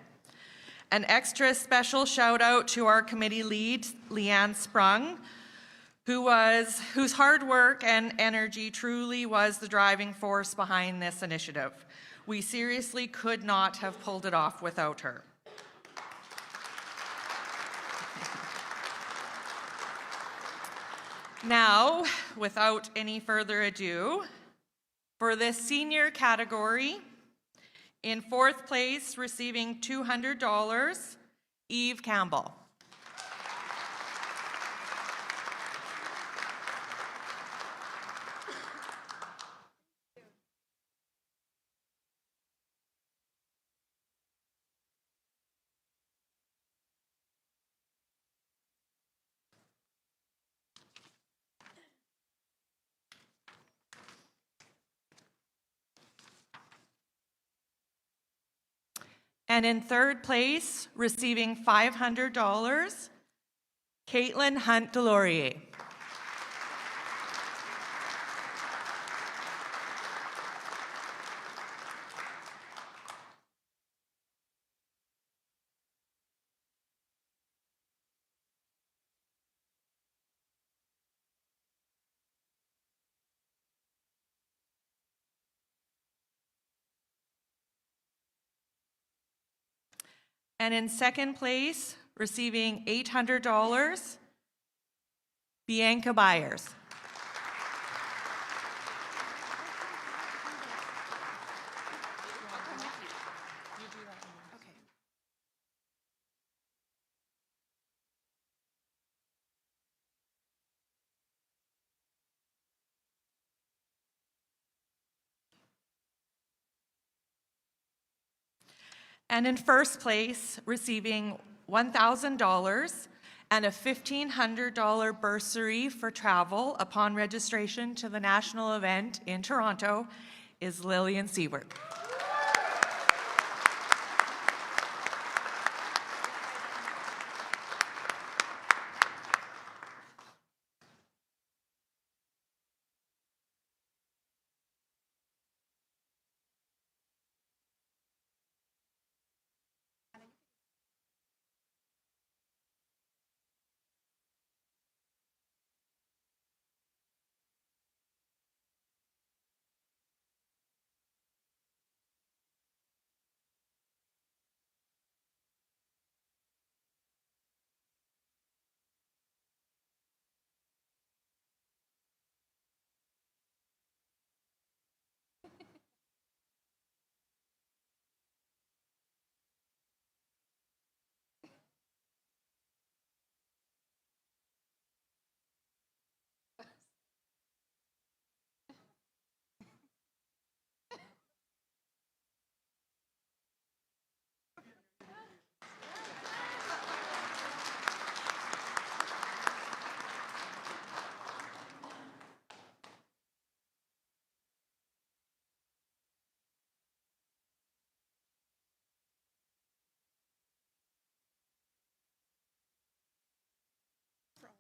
An extra special shout out to our committee lead, Leanne Sprung, whose hard work and energy truly was the driving force behind this initiative. We seriously could not have pulled it off without her. Now, without any further ado, for this senior category, in fourth place, receiving $200, Eve Campbell. And in third place, receiving $500, Caitlin Hunt Delorier. And in second place, receiving $800, Bianca Byers. And in first place, receiving $1,000 and a $1,500 bursary for travel upon registration to the national event in Toronto, is Lillian Seward.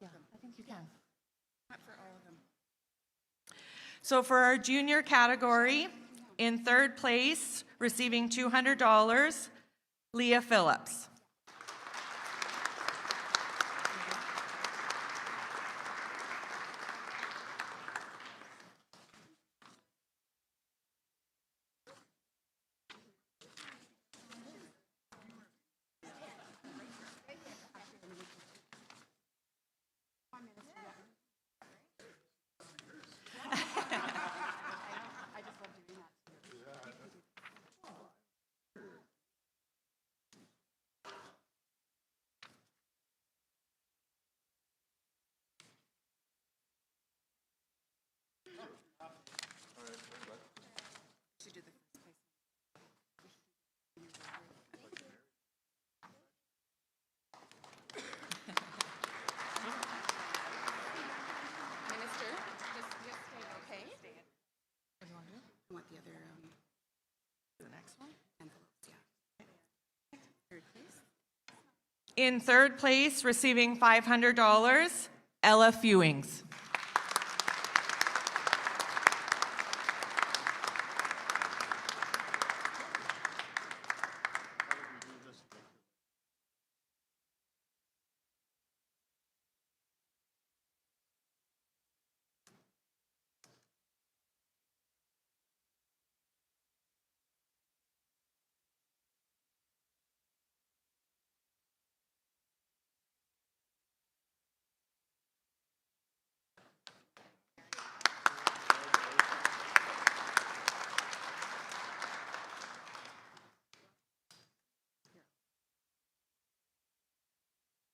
Yeah, I think you can. Not for all of them. So for our junior category, in third place, receiving $200, Leah Phillips. In third place, receiving $500, Ella Fewings.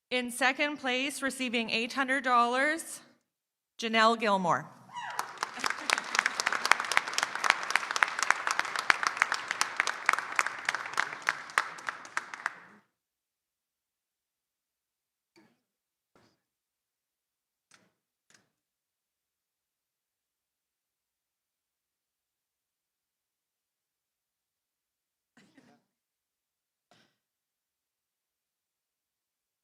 In second place, receiving $800, Janelle Gilmore.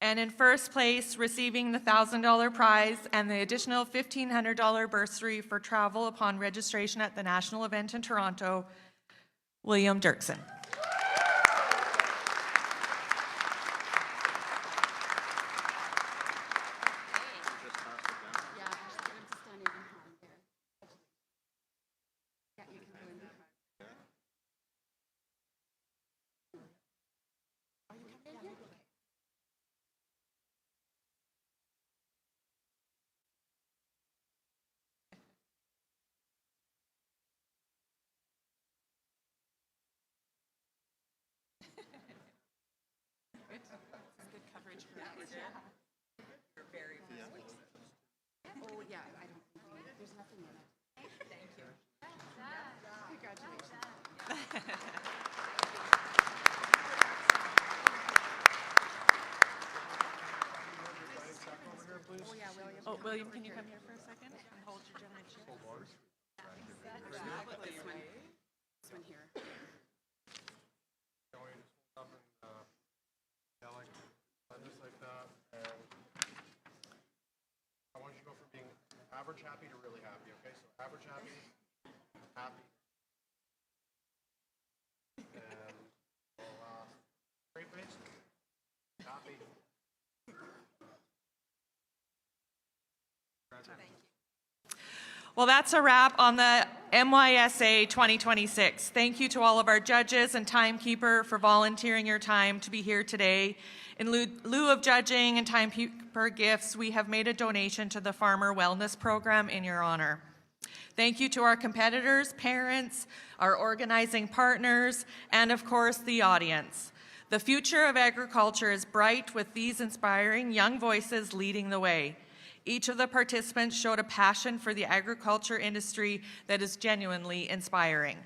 And in first place, receiving the $1,000 prize and the additional $1,500 bursary for travel upon registration at the national event in Toronto, William Dirksen. Oh, William, can you come here for a second and hold your generation? This one here. Just like that, and I want you to go from being average happy to really happy, okay? So average happy, happy, and straight face, happy. Well, that's a wrap on the MYSA 2026. Thank you to all of our judges and timekeeper for volunteering your time to be here today. In lieu of judging and timekeeper gifts, we have made a donation to the Farmer Wellness Program in your honor. Thank you to our competitors, parents, our organizing partners, and of course, the audience. The future of agriculture is bright with these inspiring young voices leading the way. Each of the participants showed a passion for the agriculture industry that is genuinely inspiring.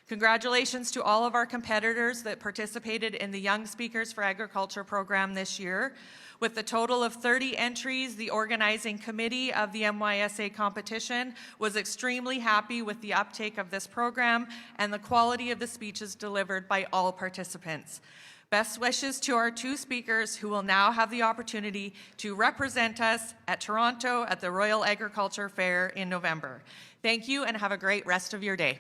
Congratulations to all of our competitors that participated in the Young Speakers for Agriculture program this year. With a total of 30 entries, the organizing committee of the MYSA competition was extremely happy with the uptake of this program and the quality of the speeches delivered by all participants. Best wishes to our two speakers who will now have the opportunity to represent us at Toronto at the Royal Agriculture Fair in November. Thank you and have a great rest of your day.